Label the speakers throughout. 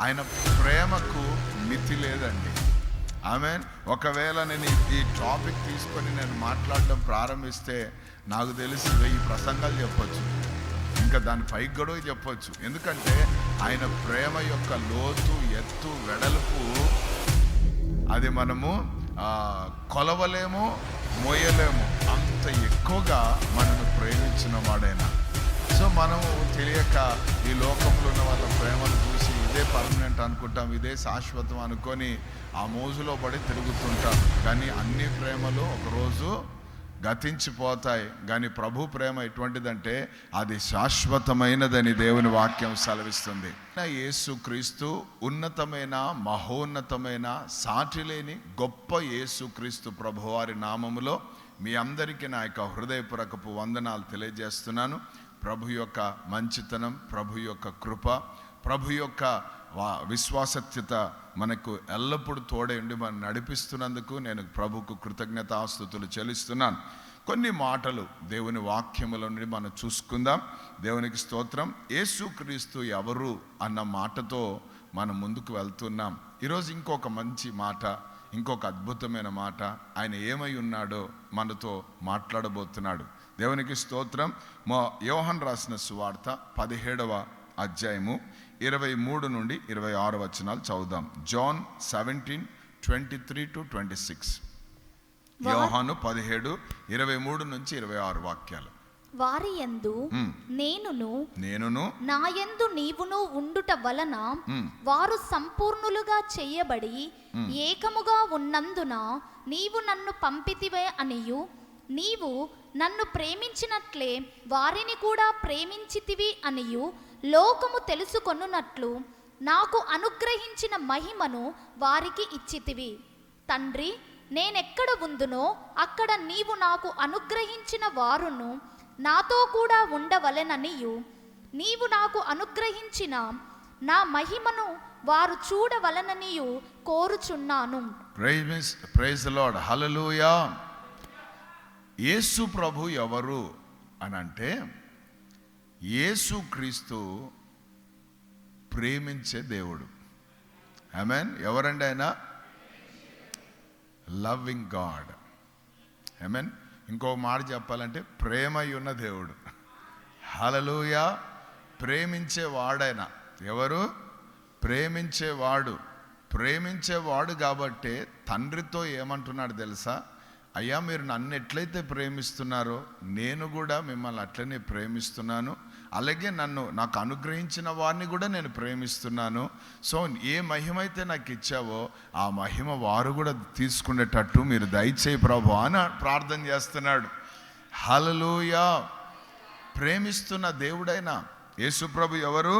Speaker 1: ఆయన ప్రేమకు మితి లేదండి. ఆమేన్. ఒకవేళ నేను ఈ టాపిక్ తీసుకొని నేను మాట్లాడడం ప్రారంభిస్తే నాకు తెలిసి 1000 ప్రసంగాలు చెప్పొచ్చు, ఇంకా దాని పైకి కూడా చెప్పొచ్చు. ఎందుకంటే ఆయన ప్రేమ యొక్క లోతు, ఎత్తు, వెడల్పు అది మనము కొలవలేము, మోయలేము. అంత ఎక్కువగా మనను ప్రేమించిన వాడైనా. సో మనము తెలియక ఈ లోకంలో ఉన్న వాళ్ళ ప్రేమను చూసి ఇదే పర్మనెంట్ అనుకుంటాం, ఇదే శాశ్వతం అనుకొని ఆ మోజులో పడి తిరుగుతుంటాం. కానీ అన్ని ప్రేమలు ఒకరోజు గతించిపోతాయి. కానీ ప్రభు ప్రేమ ఎటువంటిదంటే అది శాశ్వతమైనదని దేవుని వాక్యం సెలవిస్తుంది. యేసుక్రీస్తు ఉన్నతమైన, మహోన్నతమైన, సాటిలేని గొప్ప యేసుక్రీస్తు ప్రభువారి నామములో మీ అందరికీ నా యొక్క హృదయపూర్వకపు వందనాలు తెలియజేస్తున్నాను. ప్రభు యొక్క మంచితనం, ప్రభు యొక్క కృప, ప్రభు యొక్క విశ్వాసత్యత మనకు ఎల్లప్పుడూ తోడే ఉండి మనం నడిపిస్తున్నందుకు నేను ప్రభుకు కృతజ్ఞతాస్తుతులు చెల్లిస్తున్నాను. కొన్ని మాటలు దేవుని వాక్యముల నుండి మనం చూసుకుందాం. దేవునికి స్తోత్రం. యేసుక్రీస్తు ఎవరు అన్న మాటతో మనం ముందుకు వెళ్తున్నాం. ఈరోజు ఇంకొక మంచి మాట, ఇంకొక అద్భుతమైన మాట, ఆయన ఏమై ఉన్నాడో మనతో మాట్లాడబోతున్నాడు. దేవునికి స్తోత్రం. మా యోహాను రాసిన సువార్త 17వ అధ్యాయము 23 నుండి 26 వచనాలు చదువుదాం. జాన్ 17:23-26. యోహాను 17:23 నుంచి 26 వాక్యాలు.
Speaker 2: వారి యందు నేనును నా యందు నీవును ఉండుట వలన వారు సంపూర్ణులుగా చేయబడి ఏకముగా ఉన్నందున నీవు నన్ను పంపితివే అనియు, నీవు నన్ను ప్రేమించినట్లే వారిని కూడా ప్రేమించితివి అనియు లోకము తెలుసుకొనున్నట్లు నాకు అనుగ్రహించిన మహిమను వారికి ఇచ్చితివి. తండ్రి, నేనెక్కడ ఉందునో అక్కడ నీవు నాకు అనుగ్రహించిన వారును నాతో కూడా ఉండవలెననియు, నీవు నాకు అనుగ్రహించిన నా మహిమను వారు చూడవలననియు కోరుచున్నాను.
Speaker 1: Praise the Lord. హల్లెలూయా. యేసు ప్రభు ఎవరు అనంటే, యేసుక్రీస్తు ప్రేమించే దేవుడు. ఆమేన్. ఎవరండి ఆయన? Loving God. ఆమేన్. ఇంకో మాట చెప్పాలంటే ప్రేమై ఉన్న దేవుడు. హల్లెలూయా. ప్రేమించేవాడైన ఎవరు? ప్రేమించేవాడు కాబట్టే తండ్రితో ఏమంటున్నాడు తెలుసా? అయ్యా, మీరు నన్ను ఎట్లయితే ప్రేమిస్తున్నారో నేను కూడా మిమ్మల్ని అట్లనే ప్రేమిస్తున్నాను, అలాగే నాకు అనుగ్రహించిన వారిని కూడా నేను ప్రేమిస్తున్నాను. సో ఏ మహిమ అయితే నాకు ఇచ్చావో ఆ మహిమ వారు కూడా తీసుకునేటట్టు మీరు దయచేయి ప్రభు అని ప్రార్థన చేస్తున్నాడు. హల్లెలూయా. ప్రేమిస్తున్న దేవుడైన యేసు ప్రభు ఎవరు?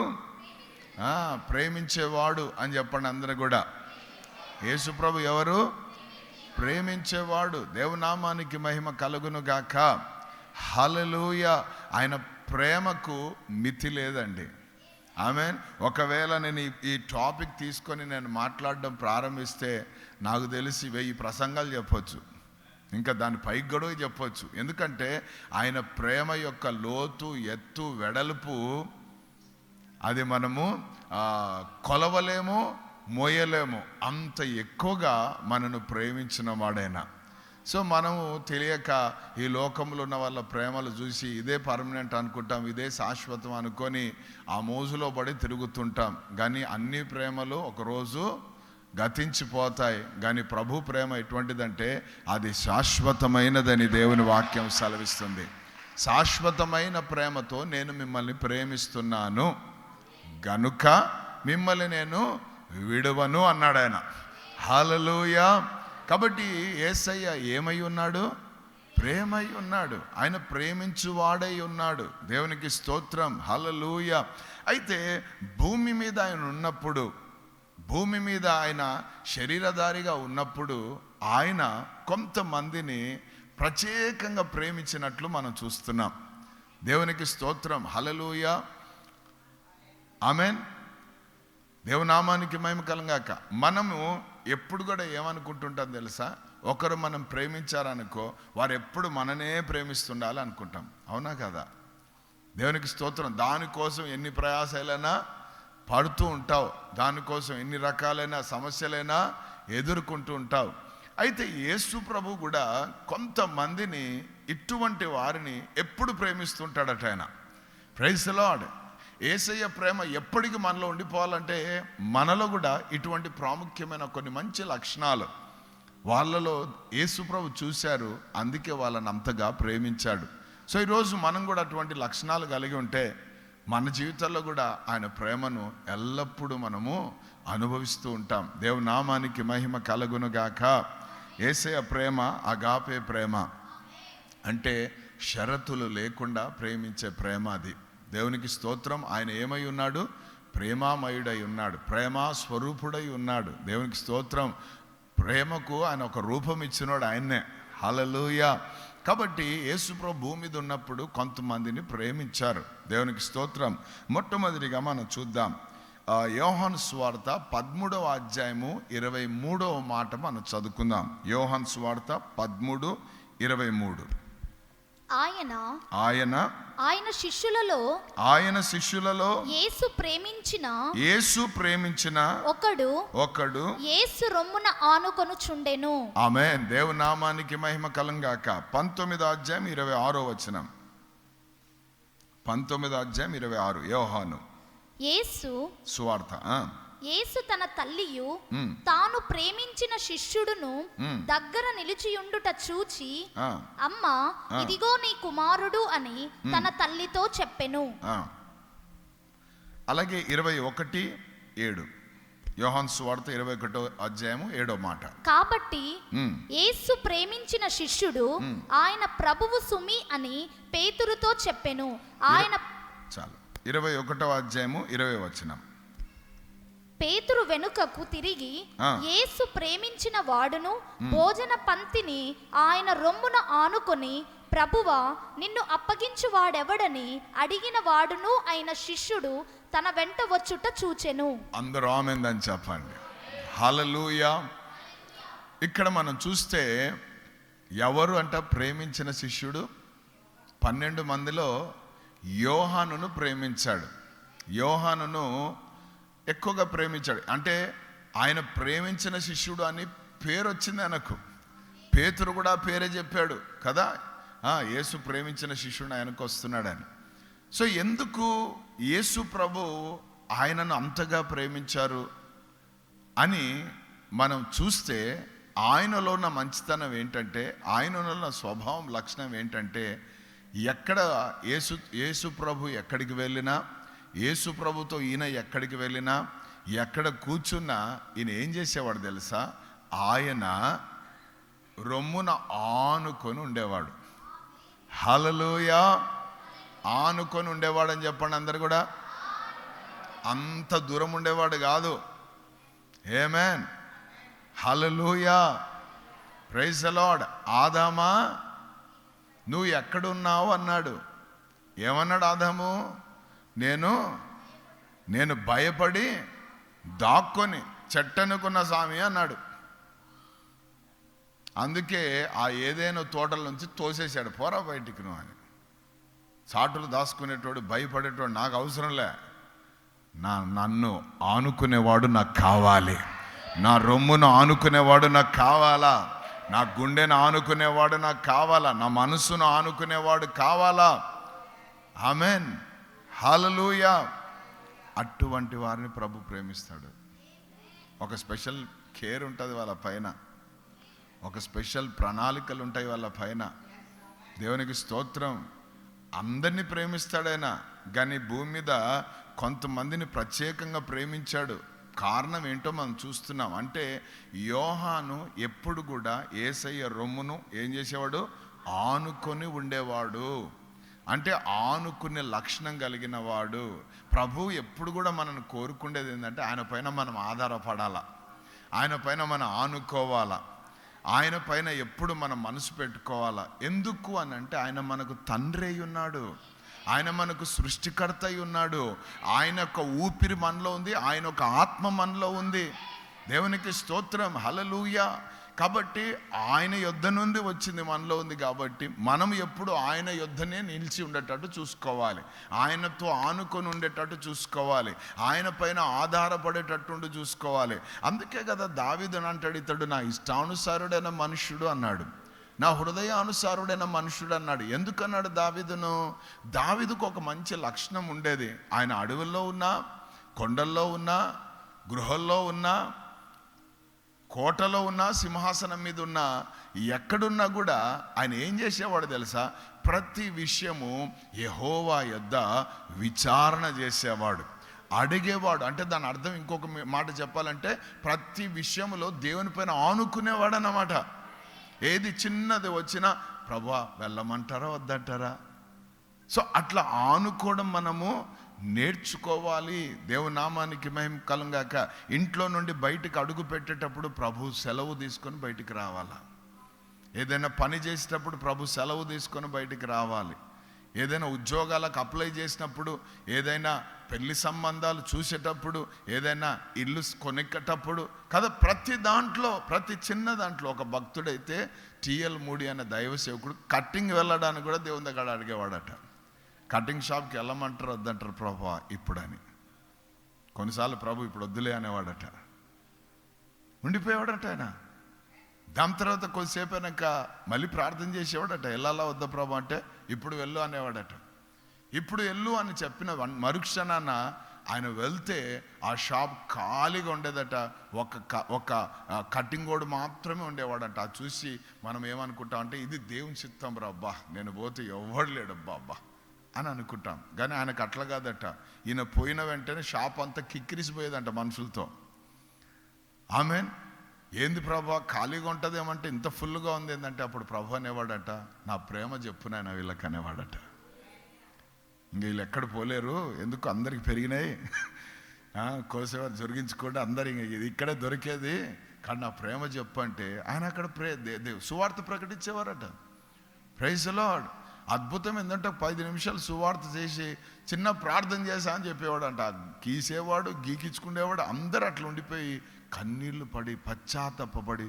Speaker 1: ప్రేమించేవాడు అని చెప్పండి అందరూ కూడా. యేసు ప్రభు ఎవరు? ప్రేమించేవాడు. దేవునామానికి మహిమ కలుగును గాక. హల్లెలూయా. ఆయన ప్రేమకు మితి లేదండి. ఆమేన్. ఒకవేళ నేను ఈ టాపిక్ తీసుకొని నేను మాట్లాడడం ప్రారంభిస్తే నాకు తెలిసి 1000 ప్రసంగాలు చెప్పొచ్చు, ఇంకా దాని పైకి కూడా చెప్పొచ్చు. ఎందుకంటే ఆయన ప్రేమ యొక్క లోతు, ఎత్తు, వెడల్పు అది మనము కొలవలేము, మోయలేము. అంత ఎక్కువగా మనను ప్రేమించిన వాడైనా. సో మనము తెలియక ఈ లోకంలో ఉన్న వాళ్ళ ప్రేమలు చూసి ఇదే పర్మనెంట్ అనుకుంటాం, ఇదే శాశ్వతం అనుకొని ఆ మోజులో పడి తిరుగుతుంటాం. కానీ అన్ని ప్రేమలు ఒకరోజు గతించిపోతాయి. కానీ ప్రభు ప్రేమ ఎటువంటిదంటే అది శాశ్వతమైనదని దేవుని వాక్యం సెలవిస్తుంది. శాశ్వతమైన ప్రేమతో నేను మిమ్మల్ని ప్రేమిస్తున్నాను గనుక మిమ్మల్ని నేను విడువను అన్నాడు ఆయన. హల్లెలూయా. కాబట్టి యేసయ్య ఏమై ఉన్నాడు? ప్రేమై ఉన్నాడు. ఆయన ప్రేమించువాడై ఉన్నాడు. దేవునికి స్తోత్రం. హల్లెలూయా. అయితే భూమి మీద ఆయన ఉన్నప్పుడు, భూమి మీద ఆయన శరీరధారిగా ఉన్నప్పుడు ఆయన కొంతమందిని ప్రత్యేకంగా ప్రేమించినట్లు మనం చూస్తున్నాం. దేవునికి స్తోత్రం. హల్లెలూయా. ఆమేన్. దేవునామానికి మహిమ కలుగాక. మనము ఎప్పుడు కూడా ఏమనుకుంటుంటాం తెలుసా? ఒకరు మనం ప్రేమించారనుకో వారు ఎప్పుడు మననే ప్రేమిస్తుండాలి అనుకుంటాం. అవునా కదా? దేవునికి స్తోత్రం. దానికోసం ఎన్ని ప్రయాసాలైనా పడుతూ ఉంటావు, దానికోసం ఎన్ని రకాలైన సమస్యలైనా ఎదుర్కొంటూ ఉంటావు. అయితే యేసు ప్రభు కూడా కొంతమందిని, ఇటువంటి వారిని ఎప్పుడు ప్రేమిస్తుంటాడట ఆయన. Praise the Lord. యేసయ్య ప్రేమ ఎప్పటికీ మనలో ఉండిపోవాలంటే మనలో కూడా ఇటువంటి ప్రాముఖ్యమైన కొన్ని మంచి లక్షణాలు వాళ్ళలో యేసు ప్రభు చూశారు, అందుకే వాళ్ళని అంతగా ప్రేమించాడు. సో ఈరోజు మనం కూడా అటువంటి లక్షణాలు కలిగి ఉంటే మన జీవితాల్లో కూడా ఆయన ప్రేమను ఎల్లప్పుడూ మనము అనుభవిస్తూ ఉంటాం. దేవుని నామానికి మహిమ కలుగునుగాక. యేసయ్య ప్రేమ అగాపే ప్రేమ, అంటే షరతులు లేకుండా ప్రేమించే ప్రేమ అది. దేవునికి స్తోత్రం. ఆయన ఏమై ఉన్నాడు? ప్రేమామయుడై ఉన్నాడు, ప్రేమ స్వరూపుడై ఉన్నాడు. దేవునికి స్తోత్రం. ప్రేమకు ఆయన ఒక రూపం ఇచ్చినాడు ఆయన్నే. హల్లెలూయా. కాబట్టి యేసుప్రభు భూమి మీద ఉన్నప్పుడు కొంతమందిని ప్రేమించారు. దేవునికి స్తోత్రం. మొట్టమొదటిగా మనం చూద్దాం, యోహాను సువార్త 13వ అధ్యాయము 23వ మాట మనం చదువుకుందాం. యోహాను సువార్త 13:23.
Speaker 2: ఆయన శిష్యులలో
Speaker 1: యేసు ప్రేమించిన ఒకడు
Speaker 2: యేసు రొమ్మున ఆనుకొనుచుండెను.
Speaker 1: ఆమేన్. దేవుని నామానికి మహిమ కలుగుగాక. 19వ అధ్యాయం 26వ వచనం. 19వ అధ్యాయం 26 యోహాను సువార్త.
Speaker 2: యేసు తన తల్లియు తాను ప్రేమించిన శిష్యుడును దగ్గర నిలిచియుండుట చూచి, అమ్మా, ఇదిగో నీ కుమారుడు అని తన తల్లితో చెప్పెను.
Speaker 1: అలాగే 21:7 యోహాను సువార్త 21వ అధ్యాయము 7వ మాట.
Speaker 2: కాబట్టి యేసు ప్రేమించిన శిష్యుడు ఆయన ప్రభువు సుమి అని పేతురుతో చెప్పెను. ఆయన
Speaker 1: చాలు. 21వ అధ్యాయము 20వ వచనం.
Speaker 2: పేతురు వెనుకకు తిరిగి యేసు ప్రేమించిన వాడును భోజన పంక్తిని ఆయన రొమ్మున ఆనుకొని, ప్రభువా, నిన్ను అప్పగించు వాడెవడని అడిగిన వాడును అయిన శిష్యుడు తన వెంట వచ్చుట చూచెను.
Speaker 1: అందరూ ఆమేన్ అని చెప్పండి. హల్లెలూయా. ఇక్కడ మనం చూస్తే ఎవరు అంట ప్రేమించిన శిష్యుడు? 12 మందిలో యోహానును ప్రేమించాడు. యోహానును ఎక్కువగా ప్రేమించాడు. అంటే ఆయన ప్రేమించిన శిష్యుడు అని పేరు వచ్చింది ఆయనకు. పేతురు కూడా పేరే చెప్పాడు కదా, యేసు ప్రేమించిన శిష్యుడు ఆయనకు వస్తున్నాడని. సో ఎందుకు యేసు ప్రభు ఆయనను అంతగా ప్రేమించారు అని మనం చూస్తే, ఆయనలో ఉన్న మంచితనం ఏంటంటే, ఆయనలో ఉన్న స్వభావం లక్షణం ఏంటంటే, ఎక్కడ యేసు ప్రభు ఎక్కడికి వెళ్ళినా, యేసు ప్రభుతో ఈయన ఎక్కడికి వెళ్ళినా, ఎక్కడ కూర్చున్నా ఈయన ఏం చేసేవాడు తెలుసా? ఆయన రొమ్మున ఆనుకొని ఉండేవాడు. హల్లెలూయా. ఆనుకొని ఉండేవాడు అని చెప్పండి అందరు కూడా. అంత దూరం ఉండేవాడు కాదు. ఆమేన్. హల్లెలూయా. Praise the Lord. ఆదామా, నువ్వు ఎక్కడున్నావు అన్నాడు. ఏమన్నాడు ఆదాము? నేను భయపడి దాక్కొని చెట్టనుకున్న స్వామి అన్నాడు. అందుకే ఆ ఏదైనా తోటల నుంచి తోసేశాడు, పోరా బయటికి నువ్వు అని. చాటులు దాచుకునేటోడు, భయపడేటోడు నాకు అవసరంలే, నన్ను ఆనుకునేవాడు నాకు కావాలి, నా రొమ్మును ఆనుకునేవాడు నాకు కావాలా, నా గుండెను ఆనుకునేవాడు నాకు కావాలా, నా మనసును ఆనుకునేవాడు కావాలా. ఆమేన్. హల్లెలూయా. అటువంటి వారిని ప్రభు ప్రేమిస్తాడు. ఒక స్పెషల్ కేర్ ఉంటుంది వాళ్ళ పైన, ఒక స్పెషల్ ప్రణాళికలు ఉంటాయి వాళ్ళ పైన. దేవునికి స్తోత్రం. అందరినీ ప్రేమిస్తాడైనా, కానీ భూమి మీద కొంతమందిని ప్రత్యేకంగా ప్రేమించాడు. కారణం ఏంటో మనం చూస్తున్నాం. అంటే యోహాను ఎప్పుడు కూడా యేసయ్య రొమ్మును ఏం చేసేవాడు? ఆనుకొని ఉండేవాడు. అంటే ఆనుకునే లక్షణం కలిగిన వాడు. ప్రభు ఎప్పుడు కూడా మనల్ని కోరుకునేది ఏంటంటే, ఆయన పైన మనం ఆధారపడాలా, ఆయన పైన మనం ఆనుకోవాలా, ఆయన పైన ఎప్పుడు మనం మనసు పెట్టుకోవాలా. ఎందుకు అని అంటే, ఆయన మనకు తండ్రి అయి ఉన్నాడు, ఆయన మనకు సృష్టికర్త అయి ఉన్నాడు, ఆయన యొక్క ఊపిరి మనలో ఉంది, ఆయన ఒక ఆత్మ మనలో ఉంది. దేవునికి స్తోత్రం. హల్లెలూయా. కాబట్టి ఆయన యుద్ధ నుండి వచ్చింది మనలో ఉంది కాబట్టి మనం ఎప్పుడు ఆయన యుద్ధనే నిలిచి ఉండేటట్టు చూసుకోవాలి, ఆయనతో ఆనుకొని ఉండేటట్టు చూసుకోవాలి, ఆయన పైన ఆధారపడేటట్టు చూసుకోవాలి. అందుకే కదా దావీదు అంటాడు, ఇతడు నా ఇష్టానుసారుడైన మనుష్యుడు అన్నాడు, నా హృదయానుసారుడైన మనుషుడు అన్నాడు. ఎందుకన్నాడు దావీదుకు ఒక మంచి లక్షణం ఉండేది. ఆయన అడవుల్లో ఉన్నా, కొండల్లో ఉన్నా, గృహల్లో ఉన్నా, కోటలో ఉన్నా, సింహాసనం మీద ఉన్నా, ఎక్కడున్నా కూడా ఆయన ఏం చేసేవాడు తెలుసా? ప్రతి విషయము యెహోవా యొద్ద విచారణ చేసేవాడు, అడిగేవాడు. అంటే దాని అర్థం ఇంకొక మాట చెప్పాలంటే ప్రతి విషయంలో దేవుని పైన ఆనుకునేవాడు అన్నమాట. ఏది చిన్నది వచ్చినా ప్రభువా వెళ్ళమంటారా వద్దంటారా? సో అట్లా ఆనుకోవడం మనము నేర్చుకోవాలి. దేవుని నామానికి మహిమ కలుగాక. ఇంట్లో నుండి బయటికి అడుగు పెట్టేటప్పుడు ప్రభు సెలవు తీసుకొని బయటికి రావాలా? ఏదైనా పని చేసేటప్పుడు ప్రభు సెలవు తీసుకొని బయటికి రావాలి. ఏదైనా ఉద్యోగాలకు అప్లై చేసినప్పుడు, ఏదైనా పెళ్లి సంబంధాలు చూసేటప్పుడు, ఏదైనా ఇల్లు కొనిక్కేటప్పుడు కదా, ప్రతి దాంట్లో, ప్రతి చిన్న దాంట్లో. ఒక భక్తుడైతే టిఎల్ మూడి అనే దైవ సేవకుడు కట్టింగ్ వెళ్ళడానికి కూడా దేవుని దగ్గర అడిగేవాడట. కటింగ్ షాప్కి వెళ్ళమంటారు వద్దంటారు ప్రభు ఇప్పుడని. కొన్నిసార్లు ప్రభు ఇప్పుడు వద్దులే అనేవాడట, ఉండిపోయేవాడట ఆయన. దాని తర్వాత కొద్దిసేపు అయినాక మళ్ళీ ప్రార్థన చేసేవాడట, వెళ్ళాలా వద్దా ప్రభు అంటే ఇప్పుడు వెళ్ళు అనేవాడట. ఇప్పుడు వెళ్ళు అని చెప్పిన మరుక్షణాన ఆయన వెళ్తే ఆ షాప్ ఖాళీగా ఉండేదట. ఒక కటింగ్ బోర్డు మాత్రమే ఉండేవాడట. అది చూసి మనం ఏమనుకుంటాం అంటే ఇది దేవుని చిత్తం రా అబ్బా, నేను పోతే ఎవడు లేడబ్బా అబ్బా అని అనుకుంటాం. కానీ ఆయనకు అట్లా కాదట. ఈయన పోయిన వెంటనే షాప్ అంతా కిక్కిరిసిపోయేదంట మనుషులతో. ఆమెన్. ఏంది ప్రభా ఖాళీగా ఉంటుందేమంటే ఇంత ఫుల్గా ఉంది ఏంటంటే అప్పుడు ప్రభు అనేవాడట, నా ప్రేమ చెప్పునైనా వీళ్ళకి అనేవాడట. ఇంక వీళ్ళు ఎక్కడ పోలేరు, ఎందుకు అందరికి పెరిగినాయి, కోసేవారు జరిగించుకోండి అందరు ఇంక ఇది ఇక్కడే దొరికేది, కానీ నా ప్రేమ చెప్పు అంటే ఆయన అక్కడ సువార్త ప్రకటించేవారట. Praise the lord. అద్భుతం ఏంటంటే 10 నిమిషాలు సువార్త చేసి చిన్న ప్రార్థన చేశా అని చెప్పేవాడంట. గీసేవాడు, గీకించుకునేవాడు, అందరూ అట్లా ఉండిపోయి కన్నీళ్లు పడి పశ్చాత్తాపపడి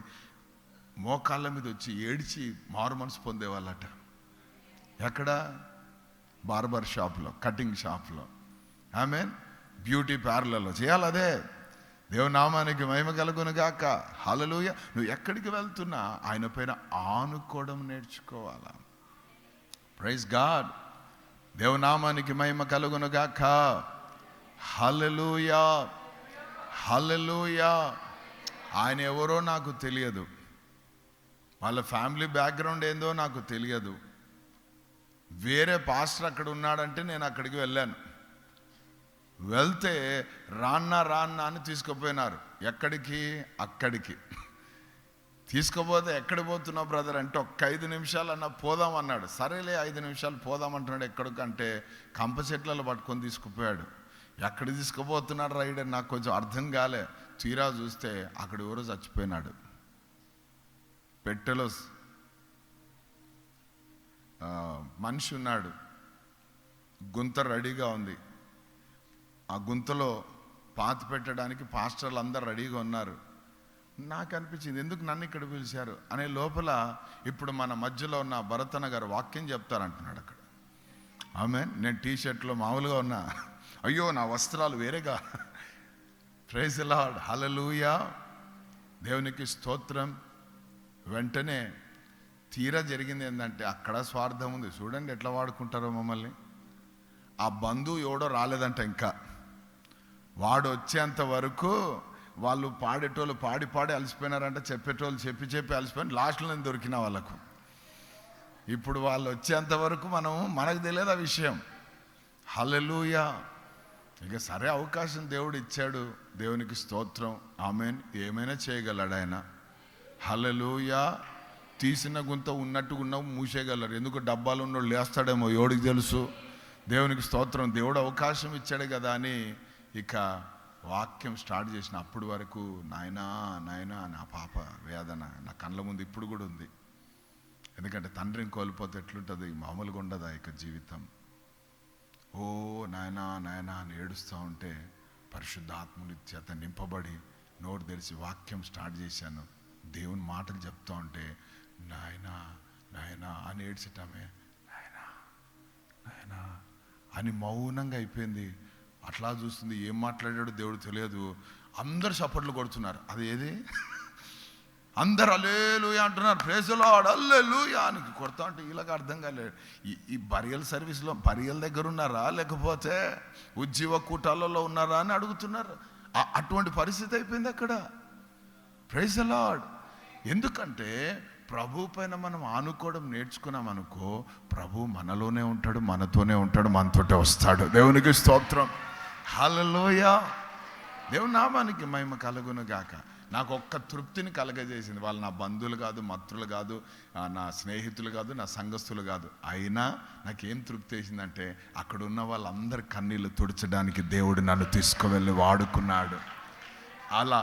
Speaker 1: మోకాళ్ళ మీద వచ్చి ఏడ్చి మారు మనసు పొందేవాళ్ళట. ఎక్కడ? బార్బర్ షాప్లో, కటింగ్ షాప్లో, ఆమెన్, బ్యూటీ పార్లర్లో చేయాలి. అదే దేవుని నామానికి మహిమ కలుగును గాక. హల్లెలూయా. నువ్వు ఎక్కడికి వెళ్తున్నా ఆయన పైన ఆనుకోవడం నేర్చుకోవాలా. Praise God. దేవుని నామానికి మహిమ కలుగును గాక. హల్లెలూయా, హల్లెలూయా. ఆయన ఎవరో నాకు తెలియదు, వాళ్ళ ఫ్యామిలీ బ్యాక్గ్రౌండ్ ఏందో నాకు తెలియదు. వేరే పాస్టర్ అక్కడ ఉన్నాడంటే నేను అక్కడికి వెళ్ళాను. వెళ్తే రాన్నా అని తీసుకుపోయినారు. ఎక్కడికి? అక్కడికి తీసుకుపోతే ఎక్కడ పోతున్నావు బ్రదర్ అంటే ఒక్క 5 నిమిషాలు అన్నా పోదామన్నాడు. సరేలే 5 నిమిషాలు పోదామంటున్నాడు. ఎక్కడికంటే కంప చెట్లలో పట్టుకొని తీసుకుపోయాడు. ఎక్కడ తీసుకుపోతున్నాడు రైడర్ నాకు కొంచెం అర్థం కాలే. తీరా చూస్తే అక్కడ ఎవరో చచ్చిపోయినాడు. పెట్టెలో మనిషి ఉన్నాడు, గుంత రెడీగా ఉంది. ఆ గుంతలో పాతి పెట్టడానికి పాస్టర్లు అందరు రెడీగా ఉన్నారు. నాకు అనిపించింది ఎందుకు నన్ను ఇక్కడ పిలిచారు అనే లోపల ఇప్పుడు మన మధ్యలో ఉన్న భరతన్న గారు వాక్యం చెప్తారంటున్నాడు అక్కడ. ఆమెన్. నేను టీషర్ట్లో మామూలుగా ఉన్నా, అయ్యో నా వస్త్రాలు వేరేగా. Praise the Lord. హల్లెలూయా. దేవునికి స్తోత్రం. వెంటనే తీరా జరిగింది ఏంటంటే అక్కడ స్వార్థం ఉంది. చూడండి ఎట్లా వాడుకుంటారో మమ్మల్ని. ఆ బంధువు ఎవడో రాలేదంట. ఇంకా వాడు వచ్చేంత వరకు వాళ్ళు పాడేటోళ్ళు పాడి అలసిపోయినారంట, చెప్పేటోళ్ళు చెప్పి అలసిపోయిన లాస్ట్లో నేను దొరికిన వాళ్ళకు. ఇప్పుడు వాళ్ళు వచ్చేంత వరకు మనకు తెలియదు ఆ విషయం. హల్లెలూయా. ఇక సరే అవకాశం దేవుడు ఇచ్చాడు, దేవునికి స్తోత్రం. ఆమెన్. ఏమైనా చేయగలడు ఆయన. హల్లెలూయా. తీసిన గుంత ఉన్నట్టుగా మూసేయగలరు. ఎందుకు డబ్బాలు ఉన్నోళ్ళు లేస్తాడేమో ఎవడికి తెలుసు. దేవునికి స్తోత్రం. దేవుడు అవకాశం ఇచ్చాడు కదా అని ఇక వాక్యం స్టార్ట్ చేసిన అప్పుడు వరకు నాయనా నా పాప వేదన నా కళ్ళ ముందు ఇప్పుడు కూడా ఉంది. ఎందుకంటే తండ్రిని కోల్పోతే ఎట్లుంటుంది, మామూలుగా ఉండదా ఇక జీవితం. ఓ నాయనా అని ఏడుస్తూ ఉంటే పరిశుద్ధాత్ముని చేత నింపబడి నోరు తెరిచి వాక్యం స్టార్ట్ చేశాను. దేవుని మాటలు చెప్తా ఉంటే నాయనా నాయనా అని ఏడ్చటమే, నాయనా నాయనా అని మౌనంగా అయిపోయింది. అట్లా చూస్తుంది, ఏం మాట్లాడాడో దేవుడు తెలియదు. అందరు చప్పట్లు కొడుతున్నారు. అది ఏది? అందరు హల్లెలూయా అంటున్నారు, ప్రైజ్ ది లార్డ్ హల్లెలూయా అని కొడతా ఉంటే వీళ్ళకి అర్థం కాలేదు. ఈ బరియల్ సర్వీస్లో బరియల్ దగ్గర ఉన్నారా లేకపోతే ఉజ్జీవ కూటాలలో ఉన్నారా అని అడుగుతున్నారు. అటువంటి పరిస్థితి అయిపోయింది అక్కడ. Praise the Lord. ఎందుకంటే ప్రభు పైన మనం ఆనుకోవడం నేర్చుకున్నాం అనుకో, ప్రభు మనలోనే ఉంటాడు, మనతోనే ఉంటాడు, మనతోటే వస్తాడు. దేవునికి స్తోత్రం, హల్లెలూయా. దేవుని నామానికి మహిమ కలుగును గాక. నాకు ఒక్క తృప్తిని కలగజేసింది. వాళ్ళు నా బంధువులు కాదు, మిత్రులు కాదు, నా స్నేహితులు కాదు, నా సంఘస్థులు కాదు. అయినా నాకేం తృప్తి వేసిందంటే అక్కడ ఉన్న వాళ్ళందరి కన్నీళ్ళు తుడచడానికి దేవుడు నన్ను తీసుకువెళ్ళి వాడుకున్నాడు. అలా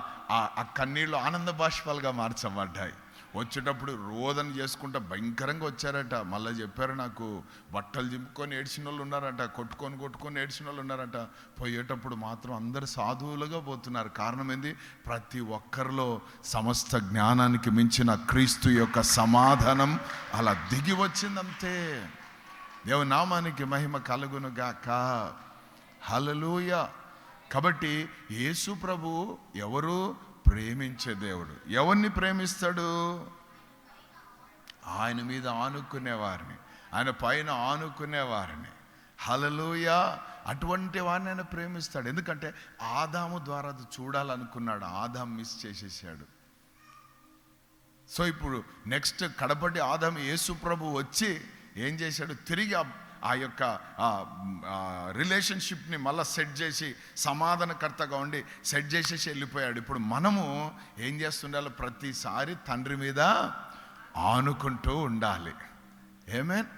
Speaker 1: ఆ కన్నీళ్ళు ఆనంద బాష్పాలుగా మార్చబడ్డాయి. వచ్చేటప్పుడు రోదన చేసుకుంటా భయంకరంగా వచ్చారట. మళ్ళీ చెప్పారు నాకు, బట్టలు చింపుకొని ఏడ్చిన వాళ్ళు ఉన్నారట, కొట్టుకొని ఏడ్చిన వాళ్ళు ఉన్నారట. పోయేటప్పుడు మాత్రం అందరు సాధువులుగా పోతున్నారు. కారణం ఏంది? ప్రతి ఒక్కరిలో సమస్త జ్ఞానానికి మించిన క్రీస్తు యొక్క సమాధానం అలా దిగి వచ్చిందంతే. దేవుని నామానికి మహిమ కలుగును గాక, హల్లెలూయా. కాబట్టి యేసు ప్రభు ఎవరు? ప్రేమించే దేవుడు. ఎవరిని ప్రేమిస్తాడు? ఆయన మీద ఆనుకునేవారిని, ఆయన పైన ఆనుకునేవారిని. హల్లెలూయా. అటువంటి వారిని ఆయన ప్రేమిస్తాడు. ఎందుకంటే ఆదాము ద్వారా అది చూడాలనుకున్నాడు, ఆదాము మిస్ చేసేసాడు. సో ఇప్పుడు నెక్స్ట్ కడపటి ఆదాము యేసు ప్రభు వచ్చి ఏం చేశాడు? తిరిగి ఆ యొక్క రిలేషన్షిప్ని మళ్ళీ సెట్ చేసి సమాధానకర్తగా ఉండి సెట్ చేసేసి వెళ్ళిపోయాడు. ఇప్పుడు మనము ఏం చేస్తుండాలి? ప్రతిసారి తండ్రి మీద ఆనుకుంటూ ఉండాలి. ఆమేన్.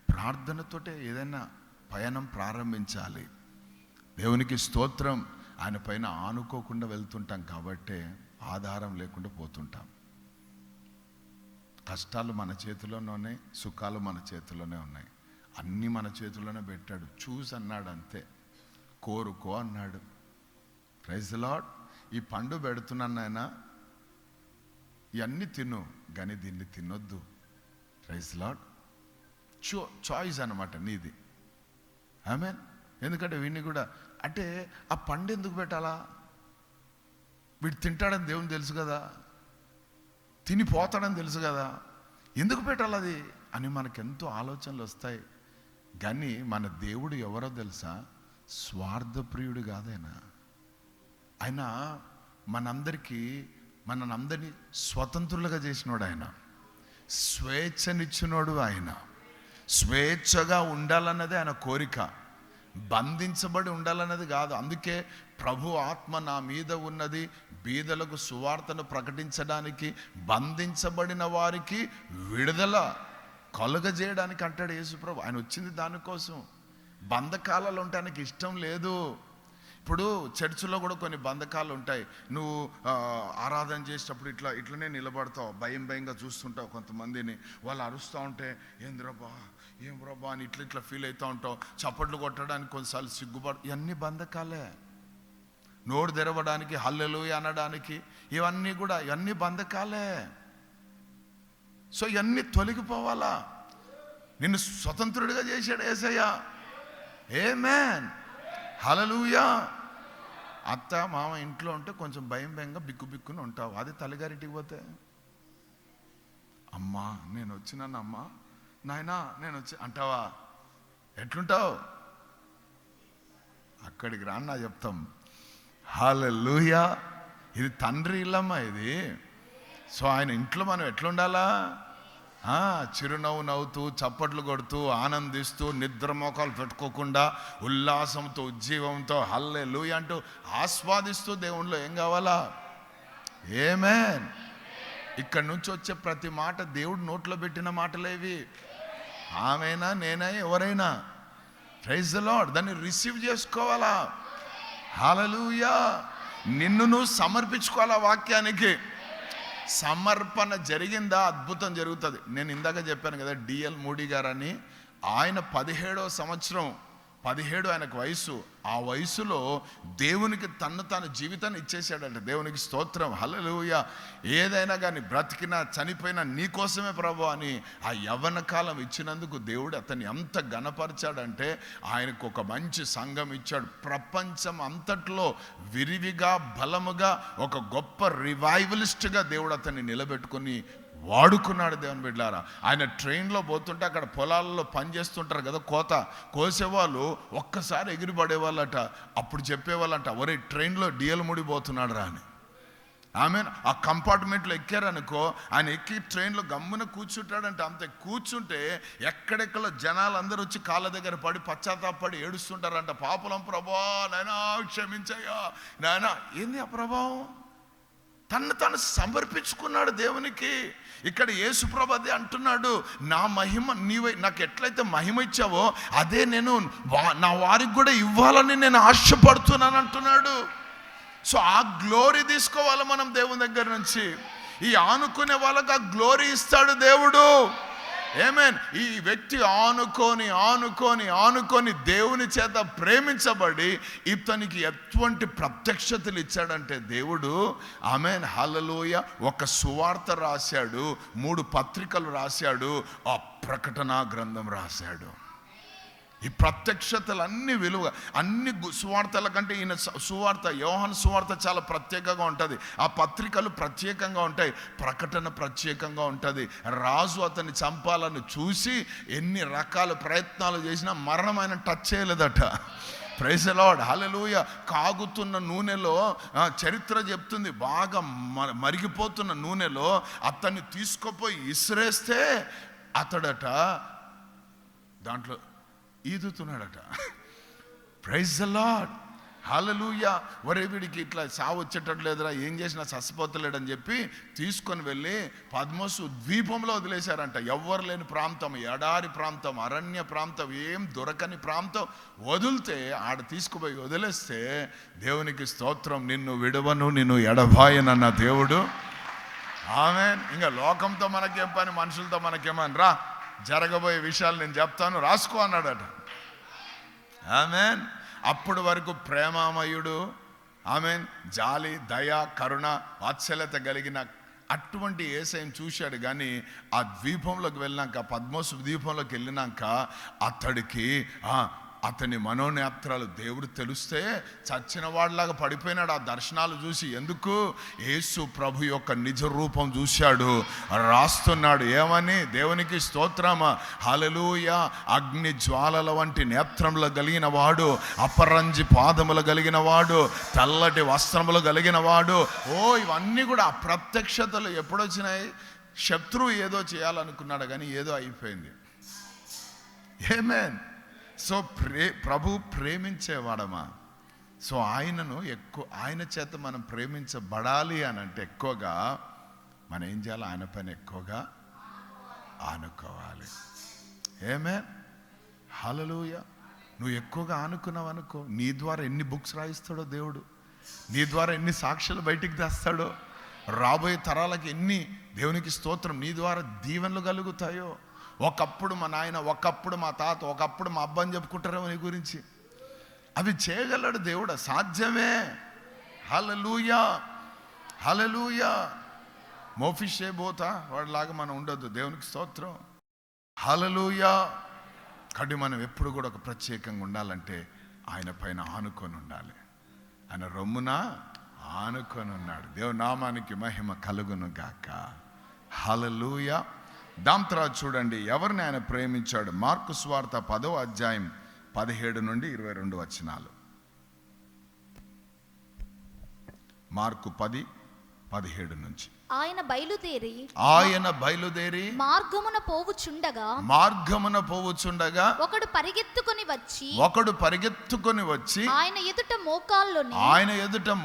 Speaker 1: ప్రార్థనతోటే ఏదైనా పయనం ప్రారంభించాలి. దేవునికి స్తోత్రం. ఆయన పైన ఆనుకోకుండా వెళ్తుంటాం కాబట్టి ఆధారం లేకుండా పోతుంటాం. కష్టాలు మన చేతిలోనే ఉన్నాయి, సుఖాలు మన చేతిలోనే ఉన్నాయి. అన్నీ మన చేతుల్లోనే పెట్టాడు. చూసి అన్నాడు అంతే, కోరుకో అన్నాడు. Praise the Lord. ఈ పండు పెడుతున్నాను నాయన, ఇవన్నీ తిను, కానీ దీన్ని తినొద్దు. Praise the lord. చాయిస్ అన్నమాట నీది. ఆమేన్. ఎందుకంటే వీడిని కూడా అంటే ఆ పండు ఎందుకు పెట్టాలా? వీడు తింటాడని దేవుని తెలుసు కదా, తినిపోతాడని తెలుసు కదా, ఎందుకు పెట్టాలి అది అని మనకెంతో ఆలోచనలు వస్తాయి. కానీ మన దేవుడు ఎవరో తెలుసా? స్వార్థప్రియుడు కాదైనా. ఆయన మనందరినీ స్వతంత్రులుగా చేసినోడు. ఆయన స్వేచ్ఛనిచ్చినోడు. ఆయన స్వేచ్ఛగా ఉండాలన్నదే ఆయన కోరిక, బంధించబడి ఉండాలన్నది కాదు. అందుకే ప్రభు ఆత్మ నా మీద ఉన్నది, బీదలకు సువార్తను ప్రకటించడానికి, బంధించబడిన వారికి విడుదల కలుగజేయడానికి అంటాడు యేసు ప్రభు. ఆయన వచ్చింది దానికోసం. బంధకాలలో ఉండటానికి ఇష్టం లేదు. ఇప్పుడు చర్చిలో కూడా కొన్ని బంధకాలు ఉంటాయి. నువ్వు ఆరాధన చేసేటప్పుడు ఇట్లనే నిలబడతావు, భయంగా చూస్తుంటావు. కొంతమందిని వాళ్ళు అరుస్తూ ఉంటే ఏం రబ్బా అని ఇట్లా ఫీల్ అవుతూ ఉంటావు. చప్పట్లు కొట్టడానికి కొన్నిసార్లు సిగ్గుపడు. ఇవన్నీ బంధకాలే. నోరు తెరవడానికి, హల్లెలూయా అనడానికి, ఇవన్నీ బంధకాలే. సో ఇవన్నీ తొలగిపోవాలా. నిన్ను స్వతంత్రుడిగా చేశాడు యేసయ్య. ఆమేన్, హల్లెలూయా. అత్త మామ ఇంట్లో ఉంటే కొంచెం భయంగా బిక్కుని ఉంటావు. అది తల్లిగారింటికి పోతే, అమ్మా నేను వచ్చినాను, అమ్మా నాయనా నేను వచ్చి అంటావా? ఎట్లుంటావు? అక్కడికి రాన్నా చెప్తాం. హల్లెలూయా. ఇది తండ్రి ఇల్లమ్మా ఇది. సో ఆయన ఇంట్లో మనం ఎట్లుండాలా? చిరునవ్వు నవ్వుతూ, చప్పట్లు కొడుతూ, ఆనందిస్తూ, నిద్ర మోకాలు పెట్టుకోకుండా, ఉల్లాసంతో, ఉజ్జీవంతో హల్లెలూయా అంటూ ఆస్వాదిస్తూ దేవునిలో ఏం కావాలా? ఆమేన్. ఇక్కడి నుంచి వచ్చే ప్రతి మాట దేవుడు నోట్లో పెట్టిన మాటలేవి. ఆమెనా నేనా ఎవరైనా, ప్రైజ్ ది లార్డ్, దాన్ని రిసీవ్ చేసుకోవాలా. హల్లెలూయా. నిన్ను నువ్వు సమర్పించుకోవాలా వాక్యానికి. సమర్పణ జరిగిందా అద్భుతం జరుగుతుంది. నేను ఇందాక చెప్పాను కదా, డిఎల్ మూడీ గారని, ఆయన 17వ సంవత్సరం 17 ఆయనకు వయసు. ఆ వయసులో దేవునికి తన జీవితాన్ని ఇచ్చేసాడంట. దేవునికి స్తోత్రం, హల్లెలూయా. ఏదైనా కానీ బ్రతికినా చనిపోయినా నీకోసమే ప్రభు అని ఆ యవ్వన కాలం ఇచ్చినందుకు దేవుడు అతన్ని ఎంత ఘనపరిచాడంటే ఆయనకు ఒక మంచి సంఘం ఇచ్చాడు. ప్రపంచం అంతట్లో విరివిగా బలముగా ఒక గొప్ప రివైవలిస్ట్గా దేవుడు అతన్ని నిలబెట్టుకొని వాడుకున్నాడు. దేవుని బిడ్డలారా, ఆయన ట్రైన్లో పోతుంటే అక్కడ పొలాల్లో పని చేస్తుంటారు కదా, కోసేవాళ్ళు ఒక్కసారి ఎగిరిపడేవాళ్ళట. అప్పుడు చెప్పేవాళ్ళంట, ఒరే ట్రైన్లో డిఎల్ ముడిపోతున్నాడు రా అని. ఆ కంపార్ట్మెంట్లో ఎక్కారనుకో, ఆయన ఎక్కి ట్రైన్లో గమ్మున కూర్చుంటాడంట. అంతే కూర్చుంటే ఎక్కడెక్కడ జనాలు అందరూ వచ్చి కాళ్ళ దగ్గర పడి పశ్చాత్తాపడి ఏడుస్తుంటారంట. పాపలం ప్రభా, నాయనా క్షమించయ్యా నాయనా. ఏంది ఆ ప్రభావం? తను సమర్పించుకున్నాడు దేవునికి. ఇక్కడ యేసుప్రభు అదే అంటున్నాడు, నా మహిమ నీవే నాకు ఎట్లయితే మహిమ ఇచ్చావో అదే నేను నా వారికి కూడా ఇవ్వాలని నేను ఆశపడుతున్నాను అంటున్నాడు. సో ఆ గ్లోరీ తీసుకోవాలి మనం దేవుని దగ్గర నుంచి. ఈ ఆనుకునే వాళ్ళకి ఆ గ్లోరీ ఇస్తాడు దేవుడు. ఆమేన్. ఈ వ్యక్తి ఆనుకొని దేవుని చేత ప్రేమించబడి ఇతనికి ఎటువంటి ప్రత్యక్షతలు ఇచ్చాడంటే దేవుడు, ఆమేన్, హల్లెలూయా. ఒక సువార్త రాశాడు, 3 పత్రికలు రాశాడు, ఆ ప్రకటన గ్రంథం రాశాడు. ఈ ప్రత్యక్షతలన్నీ విలువ, అన్ని సువార్తల కంటే ఈయన సువార్త, యోహాను సువార్త చాలా ప్రత్యేకంగా ఉంటుంది. ఆ పత్రికలు ప్రత్యేకంగా ఉంటాయి, ప్రకటన ప్రత్యేకంగా ఉంటుంది. రాజు అతన్ని చంపాలని చూసి ఎన్ని రకాల ప్రయత్నాలు చేసినా మరణం ఆయన టచ్ చేయలేదట. ప్రైజ్ ది లార్డ్, హల్లెలూయా. కాగుతున్న నూనెలో చరిత్ర చెప్తుంది, బాగా మరిగిపోతున్న నూనెలో అతన్ని తీసుకుపోయి ఇసిరేస్తే అతడట దాంట్లో ఈదుతున్నాడట. ప్రైజ్ ది లార్డ్, హల్లెలూయా. ఒరే వీడికి ఇట్లా సావు వచ్చేటట్లేదురా, ఏం చేసినా చచ్చిపోతలేడని చెప్పి తీసుకొని వెళ్ళి పద్మోసు ద్వీపంలో వదిలేశారంట. ఎవ్వరు లేని ప్రాంతం, ఎడారి ప్రాంతం, అరణ్య ప్రాంతం, ఏం దొరకని ప్రాంతం వదిలితే ఆడ తీసుకుపోయి వదిలేస్తే దేవునికి స్తోత్రం, నిన్ను విడవను నిన్ను ఎడబాయనన్న దేవుడు. ఆమేన్. ఇంకా లోకంతో మనకేం పని, మనుషులతో మనకేమని, రా జరగబోయే విషయాలు నేను చెప్తాను రాసుకో అన్నాడట. ఆమేన్. అప్పటి వరకు ప్రేమామయుడు, ఆమేన్, జాలి, దయ, కరుణ, వాత్సల్యత కలిగిన అటువంటి యేసయ్యను చూశాడు. కానీ ఆ ద్వీపంలోకి వెళ్ళినాక, పద్మోసు ద్వీపంలోకి వెళ్ళినాక అతని మనోనేత్రాలు దేవుడు తెలిస్తే చచ్చిన వాడిలాగా పడిపోయినాడు ఆ దర్శనాలు చూసి. ఎందుకు? యేసు ప్రభు యొక్క నిజ రూపం చూశాడు, రాస్తున్నాడు. ఏమని? దేవునికి స్తోత్రమా, హల్లెలూయా. అగ్ని జ్వాలల వంటి నేత్రములు కలిగిన వాడు, అపరంజి పాదములు కలిగిన వాడు, తెల్లటి వస్త్రములు కలిగిన వాడు. ఇవన్నీ కూడా ఆ ప్రత్యక్షతలు ఎప్పుడొచ్చినాయి? శత్రువు ఏదో చేయాలనుకున్నాడు కానీ ఏదో అయిపోయింది. ఆమేన్. సో ప్రభు ప్రేమించేవాడమా? సో ఆయన చేత మనం ప్రేమించబడాలి అని అంటే ఎక్కువగా మనం ఏం చేయాలి? ఆయన పైన ఎక్కువగా ఆనుకోవాలి. ఆమేన్, హల్లెలూయా. నువ్వు ఎక్కువగా ఆనుకున్నావు అనుకో, నీ ద్వారా ఎన్ని బుక్స్ రాయిస్తాడో దేవుడు, నీ ద్వారా ఎన్ని సాక్ష్యాలు బయటికి తెస్తాడో, రాబోయే తరాలకి ఎన్ని, దేవునికి స్తోత్రం, నీ ద్వారా దీవెనలు కలుగుతాయో. ఒకప్పుడు మా నాయన, ఒకప్పుడు మా తాత, ఒకప్పుడు మా అబ్బా అని చెప్పుకుంటారేమో నీ గురించి. అవి చేయగలడు దేవుడు, సాధ్యమే. హల్లెలూయా, హల్లెలూయా. మోఫిషేబోతా వాడిలాగా మనం ఉండొద్దు. దేవునికి స్తోత్రం, హల్లెలూయా. కాబట్టి మనం ఎప్పుడు కూడా ఒక ప్రత్యేకంగా ఉండాలంటే ఆయన పైన ఆనుకొని ఉండాలి. ఆయన రొమ్మున ఆనుకొని ఉన్నాడు. దేవుని నామానికి మహిమ కలుగును గాక. హల్లెలూయా. దాని తర్వాత చూడండి ఎవరిని ఆయన ప్రేమించాడు. మార్కు సువార్త 10వ అధ్యాయం 17 నుండి 22 వచనాలు. మార్కు 10:17 నుంచి.
Speaker 2: ఆయన బయలుదేరి
Speaker 1: మార్గమున పోవుచుండగా
Speaker 2: ఒకడు పరిగెత్తుకొని వచ్చి ఆయన ఎదుట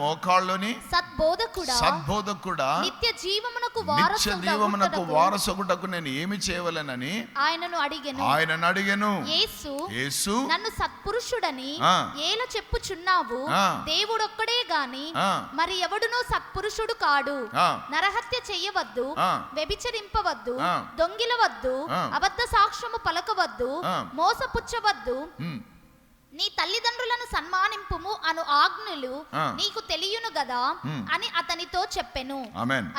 Speaker 2: మోకాళ్ళలోని సద్బోధకుడా నిత్య జీవమునకు వారసుగుటకు నేను ఏమి చేయవలెనని ఆయనను అడిగెను. యేసు నన్ను సత్పురుషుడని ఏల చెప్పుచున్నావు, దేవుడొక్కడే గాని మరి ఎవడునూ సత్పురుషుడు కాడు. నరహత్య చెయ్యవద్దు, వ్యభిచరింపవద్దు, దొంగిలవద్దు, అబద్ధ సాక్ష్యము పలకవద్దు, మోసపుచ్చవద్దు, నీ తల్లిదండ్రులను సన్మానింపుము అను ఆజ్ఞలు నీకు తెలియను గదా అని అతనితో చెప్పెను.
Speaker 1: ఆమేన్.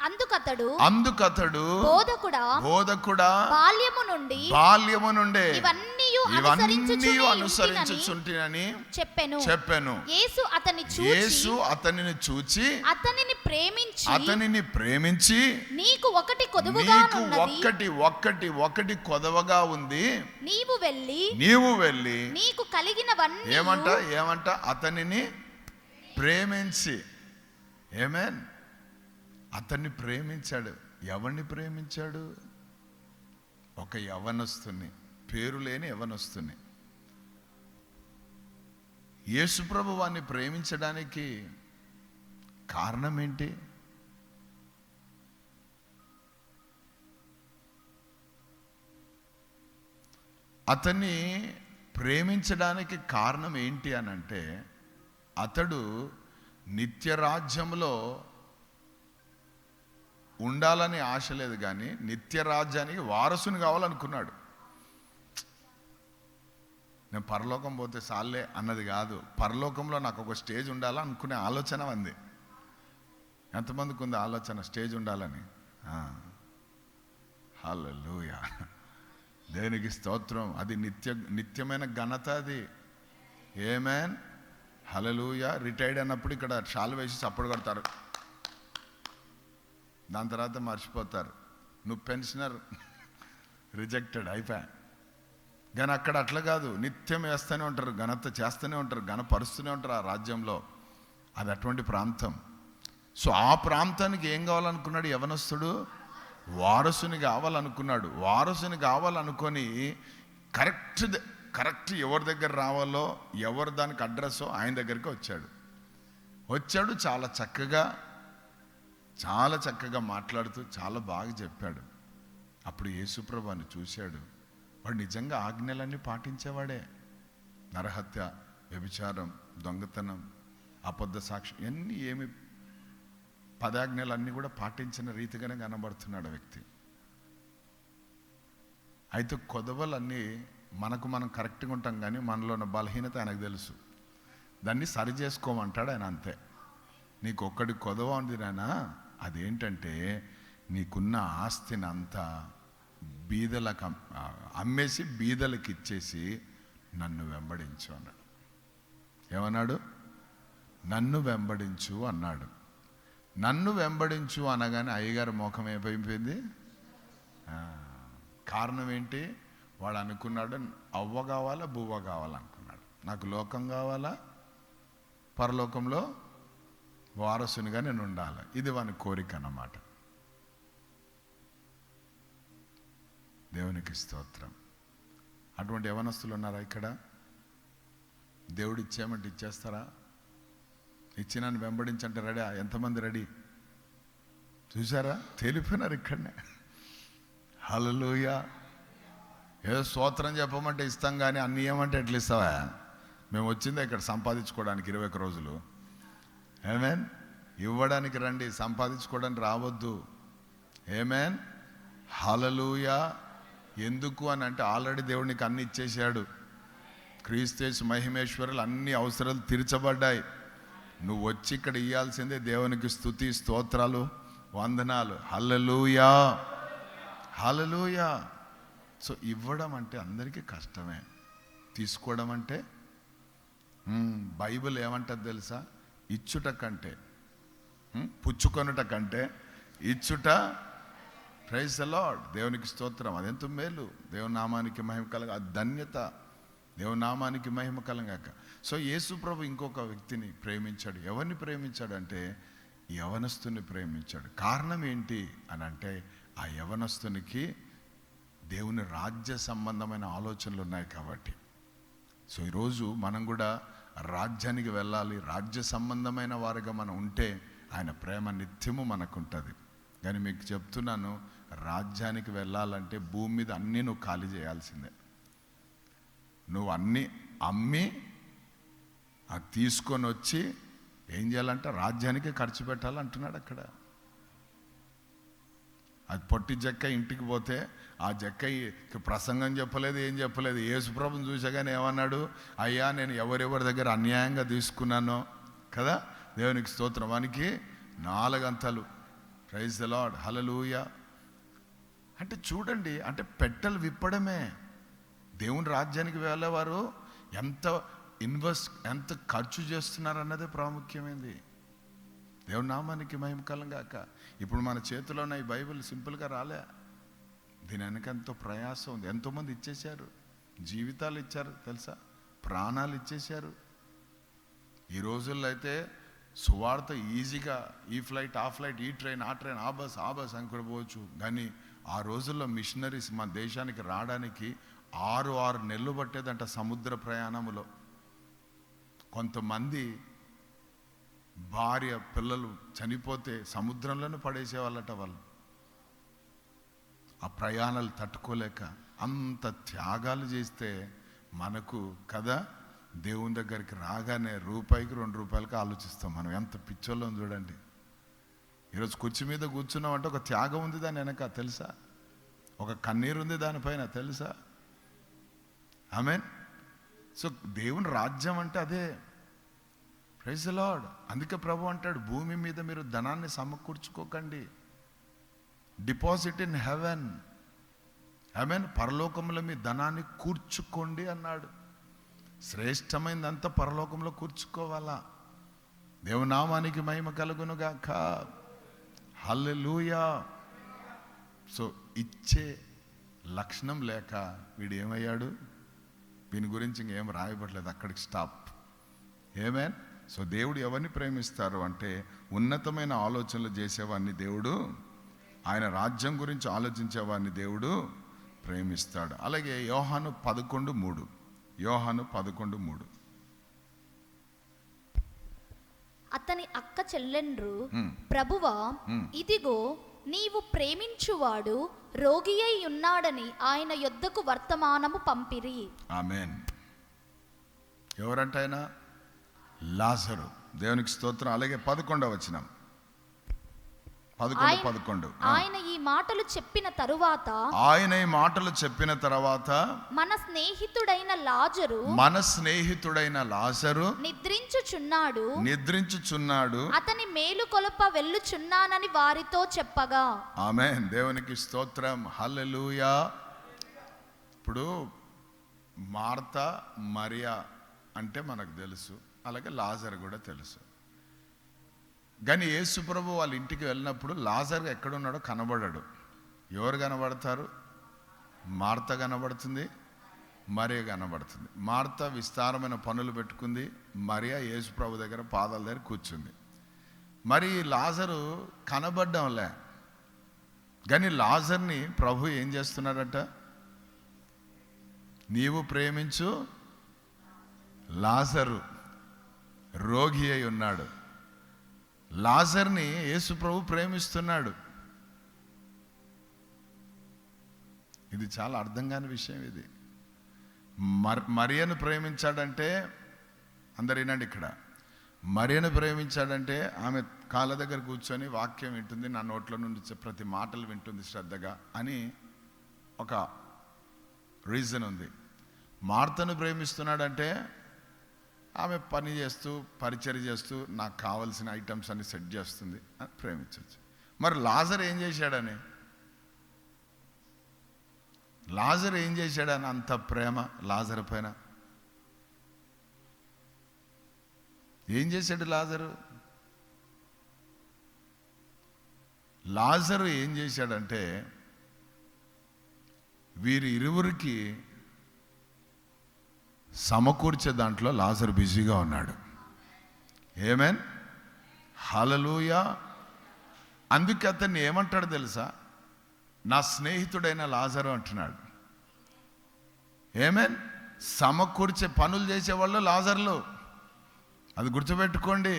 Speaker 2: అందుకతడు బోధకుడా బాల్యము నుండి ఇవన్నీ అనుసరించుచుంటినని చెప్పెను. యేసు అతనిని చూచి అతనిని ప్రేమించి నీకు ఒకటి కొదవగా ఉంది, నీవు వెళ్ళి నీకు కలిగినవన్నీ ఏమంట అతనిని ప్రేమించి. ఆమేన్. అతన్ని ప్రేమించాడు. ఎవరిని ప్రేమించాడు? ఒక యవనస్తుని, పేరు లేని యవనస్తుని. యేసుప్రభు వారిని ప్రేమించడానికి కారణం ఏంటి? అతన్ని ప్రేమించడానికి కారణం ఏంటి అని అంటే, అతడు నిత్యరాజ్యంలో ఉండాలని ఆశ లేదు, కానీ నిత్యరాజ్యానికి వారసుని కావాలనుకున్నాడు. నేను పరలోకం పోతే సాల్లే అన్నది కాదు. పరలోకంలో నాకు ఒక స్టేజ్ ఉండాలనుకునే ఆలోచన ఉంది. ఎంతమందికి ఉంది ఆలోచన స్టేజ్ ఉండాలని? హల్లెలూయా, దేవునికి స్తోత్రం. అది నిత్యమైన ఘనత అది. ఆమేన్. హల్లెలూయా. రిటైర్డ్ అన్నప్పుడు ఇక్కడ షాల్ వేసి చప్పుడు కొడతారు, దాని తర్వాత మర్చిపోతారు. నువ్వు పెన్షనర్, రిజెక్టెడ్, అయిపోయా. కానీ అక్కడ అట్లా కాదు, నిత్యం వేస్తూనే ఉంటారు, ఘనత చేస్తూనే ఉంటారు, ఘనపరుస్తూనే ఉంటారు ఆ రాజ్యంలో. అది అటువంటి ప్రాంతం. సో ఆ ప్రాంతానికి ఏం కావాలనుకున్నాడు యవనస్తుడు? వారసుని కావాలనుకున్నాడు. వారసుని కావాలనుకొని కరెక్ట్ ఎవరి దగ్గర రావాలో, ఎవరు దానికి అడ్రస్సో ఆయన దగ్గరికి వచ్చాడు. చాలా చక్కగా మాట్లాడుతూ చాలా బాగా చెప్పాడు. అప్పుడు యేసుప్రభుని చూశాడు. వాడు నిజంగా ఆజ్ఞలన్నీ పాటించేవాడే. నరహత్య, వ్యభిచారం, దొంగతనం, అబద్ధ సాక్ష్యం, ఇవన్నీ ఏమి 10 ఆజ్ఞలన్నీ కూడా పాటించిన రీతిగానే కనబడుతున్నాడు ఆ వ్యక్తి. అయితే కొదవలన్నీ మనం కరెక్ట్గా ఉంటాం, కానీ మనలో ఉన్న బలహీనత ఆయనకు తెలుసు. దాన్ని సరి చేసుకోమంటాడు ఆయన. అంతే. నీకు ఒక్కడి కొదవ ఉంది నాయనా, అదేంటంటే నీకున్న ఆస్తిని అంతా బీదలకు అమ్మేసి బీదలకు ఇచ్చేసి నన్ను వెంబడించు అన్నాడు. ఏమన్నాడు? నన్ను వెంబడించు అన్నాడు. నన్ను వెంబడించు అనగానే అయ్యగారి ముఖం ఏమైపోయింది? కారణం ఏంటి? వాడు అనుకున్నాడు, అవ్వ కావాలా బువ్వ కావాలనుకున్నాడు. నాకు లోకం కావాలా, పరలోకంలో వారసునిగా నేను ఉండాలి. ఇది వాని కోరిక అన్నమాట. దేవునికి స్తోత్రం. అటువంటి యవనస్తులు ఉన్నారా ఇక్కడ? దేవుడు ఇచ్చేయమంటే ఇచ్చేస్తారా? ఇచ్చినాన్ని వెంబడించంటే రెడీ? ఎంతమంది రెడీ? చూసారా? తెలిపినారు ఇక్కడనే. హల్లెలూయా. ఏదో స్తోత్రం చెప్పమంటే ఇస్తాం, కానీ అన్ని ఏమంటే ఎట్లా ఇస్తావా? మేము వచ్చిందే ఇక్కడ సంపాదించుకోవడానికి 21 రోజులు. ఆమేన్. ఇవ్వడానికి రండి, సంపాదించుకోవడానికి రావద్దు. ఆమేన్. హల్లెలూయా. ఎందుకు అని అంటే ఆల్రెడీ దేవుడు నీకు అన్ని ఇచ్చేసాడు. క్రీస్తు మహిమేశ్వరులు అన్ని అవసరాలు తీర్చబడ్డాయి. నువ్వు వచ్చి ఇక్కడ ఇవ్వాల్సిందే దేవునికి స్తుతి, స్తోత్రాలు, వందనాలు. హల్లెలూయా, హల్లెలూయా. సో ఇవ్వడం అంటే అందరికీ కష్టమే. తీసుకోవడం అంటే బైబిల్ ఏమంటుంది తెలుసా? ఇచ్చుట కంటే పుచ్చుకొనుట కంటే ఇచ్చుట. Praise the Lord. దేవునికి స్తోత్రం. అదెంత మేలు. దేవుని నామానికి మహిమ కలగ, అది ధన్యత. దేవుని నామానికి మహిమ కలగాక. సో యేసు ప్రభు ఇంకొక వ్యక్తిని ప్రేమించాడు. ఎవరిని ప్రేమించాడు అంటే యవనస్తుని ప్రేమించాడు. కారణం ఏంటి అని అంటే ఆ యవనస్తునికి దేవుని రాజ్య సంబంధమైన ఆలోచనలు ఉన్నాయి కాబట్టి. సో ఈరోజు మనం కూడా రాజ్యానికి వెళ్ళాలి. రాజ్య సంబంధమైన వారిగా మనం ఉంటే ఆయన ప్రేమ నిత్యము మనకుంటుంది. కానీ మీకు చెప్తున్నాను, రాజ్యానికి వెళ్ళాలంటే భూమి మీద అన్నీ నువ్వు ఖాళీ చేయాల్సిందే. నువ్వు అన్నీ అమ్మి అది తీసుకొని వచ్చి ఏం చేయాలంటే రాజ్యానికి ఖర్చు పెట్టాలంటున్నాడు అక్కడ. అది పొట్టి జక్క ఇంటికి పోతే ఆ జక్క ప్రసంగం చెప్పలేదు, ఏం చెప్పలేదు. యేసుప్రభుని చూసగానే ఏమన్నాడు, అయ్యా నేను ఎవరెవరి దగ్గర అన్యాయంగా తీసుకున్నానో కదా, దేవునికి స్తోత్రం, వానికి 4 అంతలు. ప్రైజ్ ది లార్డ్, హల్లెలూయా. అంటే చూడండి, అంటే పెట్టెలు విప్పడమే. దేవుని రాజ్యానికి వెళ్ళేవారు ఎంత ఖర్చు చేస్తున్నారన్నదే ప్రాముఖ్యమైంది. దేవుని నామానికి మహిమ కలుగాక. ఇప్పుడు మన చేతిలో ఉన్న ఈ బైబిల్ సింపుల్గా రాలే, దీని వెనక ఎంతో ప్రయాసం ఉంది. ఎంతోమంది ఇచ్చేశారు, జీవితాలు ఇచ్చారు తెలుసా, ప్రాణాలు ఇచ్చేశారు. ఈ రోజుల్లో అయితే సువార్త ఈజీగా ఈ ఫ్లైట్ ఆ ఫ్లైట్, ఈ ట్రైన్ ఆ ట్రైన్, ఆ బస్ అని కూడా పోవచ్చు. కానీ ఆ రోజుల్లో మిషనరీస్ మన దేశానికి రావడానికి 6 నెలలు పట్టేదంట సముద్ర ప్రయాణములో. కొంతమంది భార్య పిల్లలు చనిపోతే సముద్రంలోనే పడేసేవాళ్ళట వాళ్ళు. ఆ ప్రయాణాలు తట్టుకోలేక అంత త్యాగాలు చేస్తే మనకు కదా, దేవుని దగ్గరికి రాగానే రూపాయికి 2 రూపాయలకి ఆలోచిస్తాం మనం. ఎంత పిచ్చోళ్ళం చూడండి. ఈరోజు కుర్చీ మీద కూర్చున్నామంటే ఒక త్యాగం ఉంది దాని వెనక తెలుసా, ఒక కన్నీరు ఉంది దానిపైన తెలుసా. ఆమేన్. సో దేవుని రాజ్యం అంటే అదే. Praise the Lord. అందుకే ప్రభు అంటాడు, భూమి మీద మీరు ధనాన్ని సమకూర్చుకోకండి, డిపాజిట్ ఇన్ హెవెన్. ఆమేన్. పరలోకంలో మీ ధనాన్ని కూర్చుకోండి అన్నాడు. శ్రేష్టమైనదంతా పరలోకంలో కూర్చుకోవాలా. దేవుని నామానికి మహిమ కలుగునుగాక. హల్లెలూయా. సో ఇచ్చే లక్షణం లేక వీడు ఏమయ్యాడు, వీని గురించి ఇంకేం రాయబడలేదు, అక్కడికి స్టాప్. ఆమేన్. సో దేవుడు ఎవరిని ప్రేమిస్తారు అంటే ఉన్నతమైన ఆలోచనలు చేసేవాడిని దేవుడు, ఆయన రాజ్యం గురించి ఆలోచించేవాడిని దేవుడు ప్రేమిస్తాడు. అలాగే యోహాను 11:3, యోహాను 11:3.
Speaker 3: అతని అక్క చెల్లెండ్రు, ప్రభువా ఇదిగో నీవు ప్రేమించువాడు రోగి అయి ఉన్నాడని ఆయన యొద్దకు వర్తమానము పంపిరి.
Speaker 2: ఆమేన్. ఎవరంట ఆయన? లాజరు. దేవునికి స్తోత్రం. అలాగే 11వ వచనం, 11.
Speaker 3: ఆయన ఈ మాటలు చెప్పిన తరువాత మన స్నేహితుడైన లాజరు నిద్రించుచున్నాడు, అతని మేలుకొలప వెళ్ళుచున్నానని వారితో చెప్పగా.
Speaker 2: ఆమేన్. దేవునికి స్తోత్రం. హల్లెలూయా. ఇప్పుడు మార్తా మరియా అంటే మనకు తెలుసు, అలాగే లాజరు కూడా తెలుసు. కానీ యేసు ప్రభు వాళ్ళ ఇంటికి వెళ్ళినప్పుడు లాజరు ఎక్కడున్నాడో కనబడాడు. ఎవరు కనబడతారు? మార్త కనబడుతుంది, మరియ కనబడుతుంది. మార్త విస్తారమైన పనులు పెట్టుకుంది, మరియ యేసు ప్రభు దగ్గర పాదాల దగ్గర కూర్చుంది. మరి లాజరు కనబడ్డంలే. కానీ లాజర్ని ప్రభు ఏం చేస్తున్నాడట, నీవు ప్రేమించు లాజరు రోగి అయి ఉన్నాడు. లాజర్ని యేసు ప్రభు ప్రేమిస్తున్నాడు. ఇది చాలా అర్థం కాని విషయం. ఇది మరియను ప్రేమించాడంటే, అందరు వినండి ఇక్కడ, మరియను ప్రేమించాడంటే ఆమె కాళ్ళ దగ్గర కూర్చొని వాక్యం వింటుంది, నా నోట్లో నుండి ప్రతి మాటలు వింటుంది శ్రద్ధగా అని ఒక రీజన్ ఉంది. మార్తను ప్రేమిస్తున్నాడంటే ఆమె పని చేస్తూ పరిచర్య చేస్తూ నాకు కావాల్సిన ఐటమ్స్ అన్ని సెట్ చేస్తుంది అని ప్రేమించవచ్చు. మరి లాజర్ ఏం చేశాడని అంత ప్రేమ లాజర్ పైన? ఏం చేశాడు లాజరు ఏం చేశాడంటే, వీరి ఇరువురికి సమకూర్చే దాంట్లో లాజరు బిజీగా ఉన్నాడు. ఆమేన్. హల్లెలూయా. అందుకే అతన్ని ఏమంటాడు తెలుసా, నా స్నేహితుడైన లాజరు అంటున్నాడు. ఆమేన్. సమకూర్చే పనులు చేసేవాళ్ళు లాజర్లు, అది గుర్తుపెట్టుకోండి.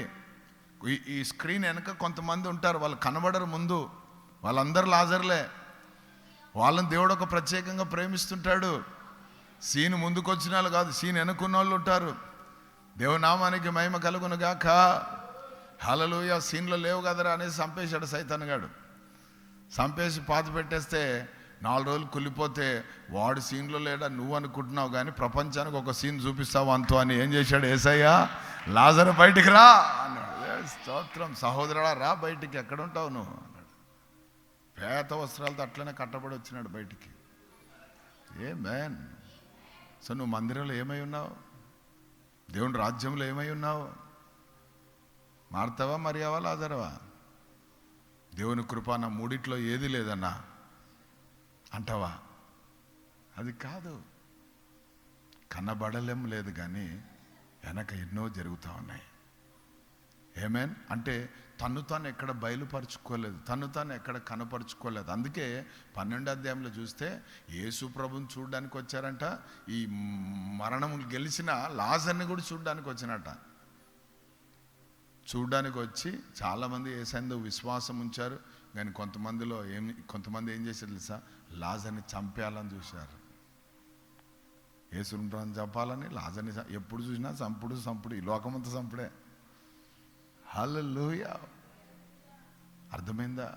Speaker 2: ఈ స్క్రీన్ వెనక కొంతమంది ఉంటారు, వాళ్ళు కనబడరు ముందు, వాళ్ళందరూ లాజర్లే. వాళ్ళని దేవుడు ఒక ప్రత్యేకంగా ప్రేమిస్తుంటాడు. సీన్ ముందుకు వచ్చిన వాళ్ళు కాదు, సీన్ వెనుకున్న వాళ్ళు ఉంటారు. దేవునామానికి మహిమ కలుగునుగాక. హల్లెలూయా. సీన్లో లేవు కదరా అనేసి చంపేశాడు సైతాన్ గాడు. చంపేసి పాత పెట్టేస్తే 4 రోజులు కుళ్ళిపోతే వాడు సీన్లో లేడా నువ్వు అనుకుంటున్నావు, కానీ ప్రపంచానికి ఒక సీన్ చూపిస్తావు అంతో అని ఏం చేశాడు యేసయ్య? లాజరు బయటికి రా అన్నాడు. స్తోత్రం. సహోదరుడా రా బయటికి, ఎక్కడ ఉంటావు నువ్వు అన్నాడు. పేత వస్త్రాలతో అట్లనే కట్టబడి వచ్చినాడు బయటికి. ఏ మ్యాన్. సో నువ్వు మందిరంలో ఏమై ఉన్నావు? దేవుని రాజ్యంలో ఏమై ఉన్నావు? మార్తావా, మరియావా, లాజరవా? దేవుని కృప నా మూడిట్లో ఏది లేదన్నా అంటావా? అది కాదు. కనబడలేం లేదు, కానీ వెనక ఎన్నో జరుగుతూ ఉన్నాయి. ఏమేన్ అంటే తను తాను ఎక్కడ బయలుపరుచుకోలేదు, తను తాను ఎక్కడ కనపరుచుకోలేదు. అందుకే 12వ అధ్యాయంలో చూస్తే యేసు ప్రభుని చూడడానికి వచ్చారంట. ఈ మరణం గెలిచిన లాజర్ని కూడా చూడడానికి వచ్చినట. చూడడానికి వచ్చి చాలామంది యేసయ్యందు విశ్వాసం ఉంచారు, కానీ కొంతమంది ఏం చేశారు తెలుసా? లాజర్ని చంపేయాలని చూశారు. యేసుని చంపాలని లాజర్ని ఎప్పుడు చూసినా చంపుడు ఈ లోకమంతా చంపుడే. హల్లెలూయా. అర్థమైందా?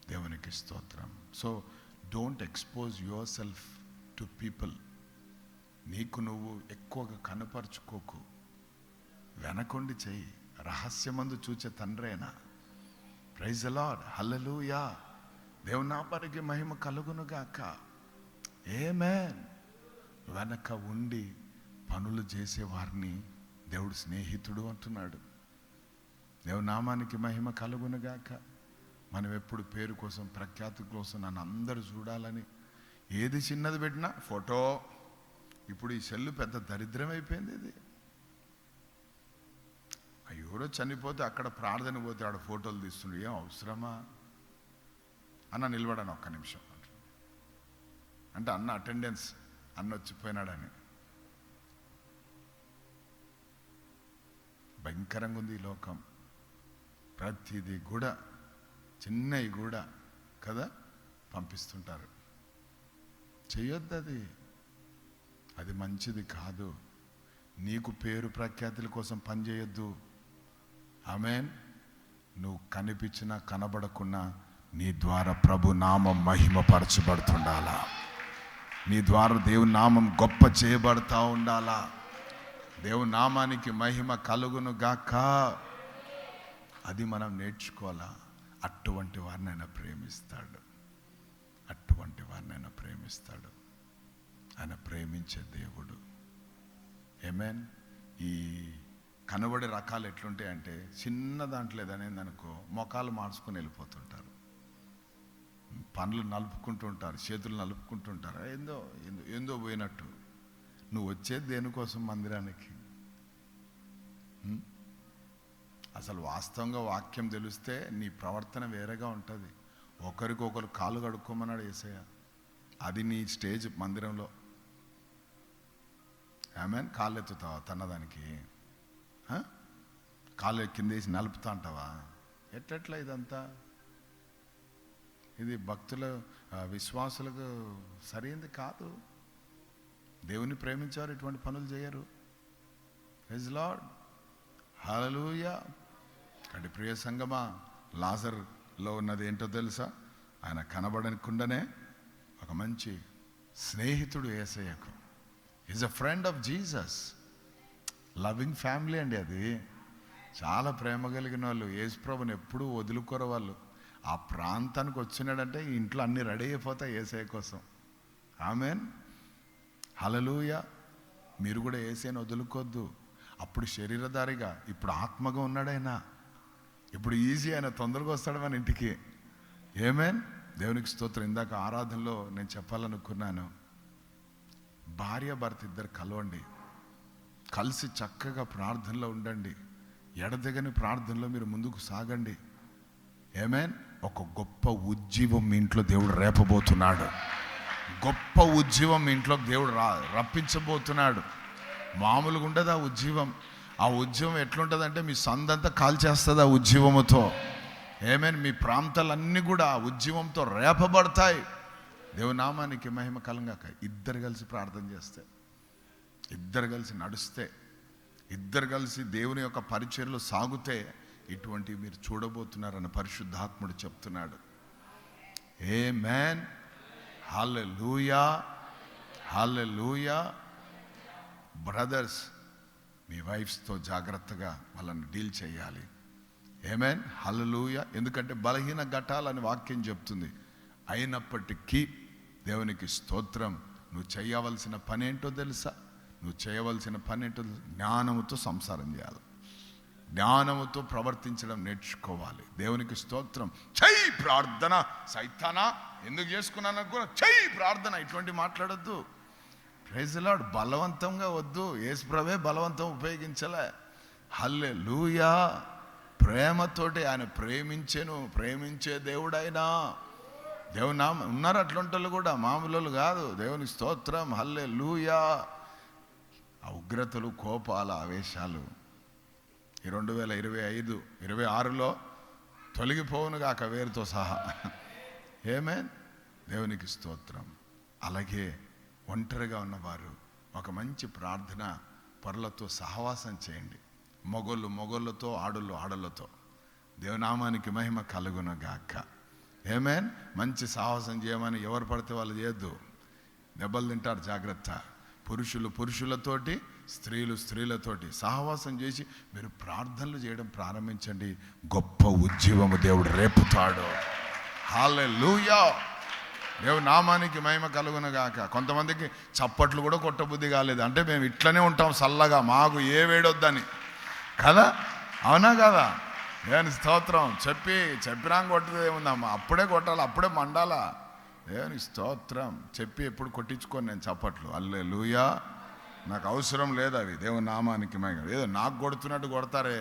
Speaker 2: దేవునికి స్తోత్రం. So don't expose yourself to people. నీకు నువ్వు ఎక్కువగా కనపరుచుకోకు, వెనకొండి చెయ్యి. రహస్యమందు చూచే తండ్రేనా. Praise the Lord. హల్లెలూయా. దేవుని నామానికి మహిమ కలుగును గాక. ఆమేన్. వెనక ఉండి పనులు చేసే వారిని దేవుడు స్నేహితుడు అంటున్నాడు. దేవుని నామానికి మహిమ కలుగును గాక. మనం ఎప్పుడు పేరు కోసం, ప్రఖ్యాతి కోసం నన్ను అందరూ చూడాలని ఏది చిన్నది పెట్టినా ఫోటో. ఇప్పుడు ఈ సెల్లు పెద్ద దరిద్రం అయిపోయింది. ఇది ఎవరో చనిపోతే అక్కడ ప్రార్థన పోతే ఆడ ఫోటోలు తీస్తుండే. ఏం అవసరమా? అన్న నిలబడాను ఒక్క నిమిషం అంటే అన్న అటెండెన్స్, అన్న వచ్చిపోయినాడని. భయంకరంగా ఉంది ఈ లోకం. ప్రతిదీ కూడా చిన్నవి కూడా కదా పంపిస్తుంటారు. చెయ్యొద్దు. అది మంచిది కాదు. నీకు పేరు ప్రఖ్యాతుల కోసం పనిచేయొద్దు. ఆమేన్. నువ్వు కనిపించినా కనబడకున్నా నీ ద్వారా ప్రభు నామం మహిమపరచబడుతుండాలా. నీ ద్వారా దేవుని నామం గొప్ప చేయబడతా ఉండాలా. దేవుని నామానికి మహిమ కలుగును గాక. అది మనం నేర్చుకోవాలా. అటువంటి వారినైనా ప్రేమిస్తాడు. అటువంటి వారినైనా ప్రేమిస్తాడు. ఆయన ప్రేమించే దేవుడు. ఆమేన్. ఈ కనబడే రకాలు ఎట్లుంటాయంటే చిన్న దాంట్లో ఏదనేది అనుకో మొఖాలు మార్చుకొని వెళ్ళిపోతుంటారు. పనులు నలుపుకుంటుంటారు, చేతులు నలుపుకుంటుంటారు. ఏందో పోయినట్టు. నువ్వు వచ్చేది దేనికోసం మందిరానికి? అసలు వాస్తవంగా వాక్యం తెలిస్తే నీ ప్రవర్తన వేరేగా ఉంటుంది. ఒకరికొకరు కాలు కడుక్కోమన్నాడు యేసయ్య. అది నీ స్టేజ్ మందిరంలో. ఆమేన్. కాళ్ళు ఎత్తుతావా తన్నదానికి? కాళ్ళు కిందేసి నలుపుతా అంటావా? ఎట్లా ఇదంతా? ఇది భక్తుల విశ్వాసులకు సరైనది కాదు. దేవుని ప్రేమించారు ఇటువంటి పనులు చేయరు. Praise the Lord. హల్లెలూయా. అంటే ప్రియ సంగమా, లాజర్లో ఉన్నది ఏంటో తెలుసా? ఆయన కనబడకుండానే ఒక మంచి స్నేహితుడు యేసయ్యకు. Is a friend of Jesus. Loving family అండి అది. చాలా ప్రేమ కలిగిన వాళ్ళు. యేసు ప్రభుని ఎప్పుడూ వదులుకోరు వాళ్ళు. ఆ ప్రాంతానికి వచ్చినాడంటే ఇంట్లో అన్ని రెడీ అయిపోతాయి యేసయ్య కోసం. ఆమేన్. హల్లెలూయా. మీరు కూడా యేసయ్యని వదులుకోవద్దు. అప్పుడు శరీరధారిగా, ఇప్పుడు ఆత్మగా ఉన్నాడైనా. ఇప్పుడు ఈజీ అయినా తొందరగా వస్తాడు మన ఇంటికి. ఆమేన్. దేవునికి స్తోత్రం. ఇందాక ఆరాధనలో నేను చెప్పాలనుకున్నాను, భార్య భర్త ఇద్దరు కలవండి, కలిసి చక్కగా ప్రార్థనలో ఉండండి, ఎడదెగని ప్రార్థనలో మీరు ముందుకు సాగండి. ఆమేన్. ఒక గొప్ప ఉజ్జీవం మీ ఇంట్లో దేవుడు రేపబోతున్నాడు. గొప్ప ఉజ్జీవం మీ ఇంట్లోకి దేవుడు రప్పించబోతున్నాడు. మామూలుగా ఉండదు ఆ ఉజ్జీవం. ఆ ఉజ్జీవం ఎట్లుంటుందంటే మీ సందంతా కాల్చేస్తుంది ఆ ఉజ్జీవముతో. ఆమేన్. మీ ప్రాంతాలన్నీ కూడా ఆ ఉజ్జీవంతో రేపబడతాయి. దేవుని నామానికి మహిమ కలంగాక. ఇద్దరు కలిసి ప్రార్థన చేస్తే, ఇద్దరు కలిసి నడుస్తే, ఇద్దరు కలిసి దేవుని యొక్క పరిచర్యలో సాగుతే ఇటువంటివి మీరు చూడబోతున్నారని పరిశుద్ధాత్ముడు చెప్తున్నాడు. ఆమేన్. హల్లెలూయా, హల్లెలూయా. బ్రదర్స్, మీ వైఫ్స్తో జాగ్రత్తగా వాళ్ళని డీల్ చేయాలి. ఆమేన్, హల్లెలూయా. ఎందుకంటే బలహీన ఘటాలని వాక్యం చెప్తుంది. అయినప్పటికీ దేవునికి స్తోత్రం. నువ్వు చేయవలసిన పని ఏంటో తెలుసా? నువ్వు చేయవలసిన పని ఏంటో తెలుసా? జ్ఞానముతో సంసారం చేయాలి, జ్ఞానముతో ప్రవర్తించడం నేర్చుకోవాలి. దేవునికి స్తోత్రం. చెయ్యి ప్రార్థన. సైతానా ఎందుకు చేసుకున్నాను కూడా చెయ్యి ప్రార్థన. ఇటువంటి మాట్లాడొద్దు. Praise the Lord. బలవంతంగా వద్దు. యేసు ప్రభువే బలవంతం ఉపయోగించలే. హల్లెలూయా. ప్రేమతోటి ఆయన ప్రేమించే దేవుడైనా. దేవుని ఉన్నారు అట్లాంటి కూడా, మామూలు కాదు. దేవుని స్తోత్రం. హల్లెలూయా. ఆ ఉగ్రతలు, కోపాల, ఆవేశాలు ఈ 2025 26లో తొలగిపోవును గాక వేరుతో సహా. ఆమేన్. దేవునికి స్తోత్రం. అలాగే ఒంటరిగా ఉన్నవారు ఒక మంచి ప్రార్థన పరులతో సహవాసం చేయండి. మొగోళ్ళతో, ఆడళ్ళతో. దేవునామానికి మహిమ కలుగును గాక. ఆమేన్. మంచి సాహసం చేయమని ఎవరు పడితే వాళ్ళు చేయొద్దు, దెబ్బలు తింటారు. జాగ్రత్త. పురుషులతోటి, స్త్రీలతోటి సహవాసం చేసి మీరు ప్రార్థనలు చేయడం ప్రారంభించండి. గొప్ప ఉజ్జీవము దేవుడు రేపుతాడు. హల్లెలూయా. దేవుని నామానికి మహిమ కలుగును గాక. కొంతమందికి చప్పట్లు కూడా కొట్టబుద్ధి కాలేదు. అంటే మేము ఇట్లనే ఉంటాం చల్లగా, మాకు ఏ వేడొద్దని కదా. అవునా కదా? దేవుని స్తోత్రం. చెప్పినా కొట్టదు ఏముందమ్మా, అప్పుడే కొట్టాలి, అప్పుడే మండాలా. దేవుని స్తోత్రం. చెప్పి ఎప్పుడు కొట్టించుకోను నేను చప్పట్లు. హల్లెలూయా. నాకు అవసరం లేదు అవి. దేవుని నామానికి మహిమ. ఏదో నాకు కొడుతున్నట్టు కొడతారే,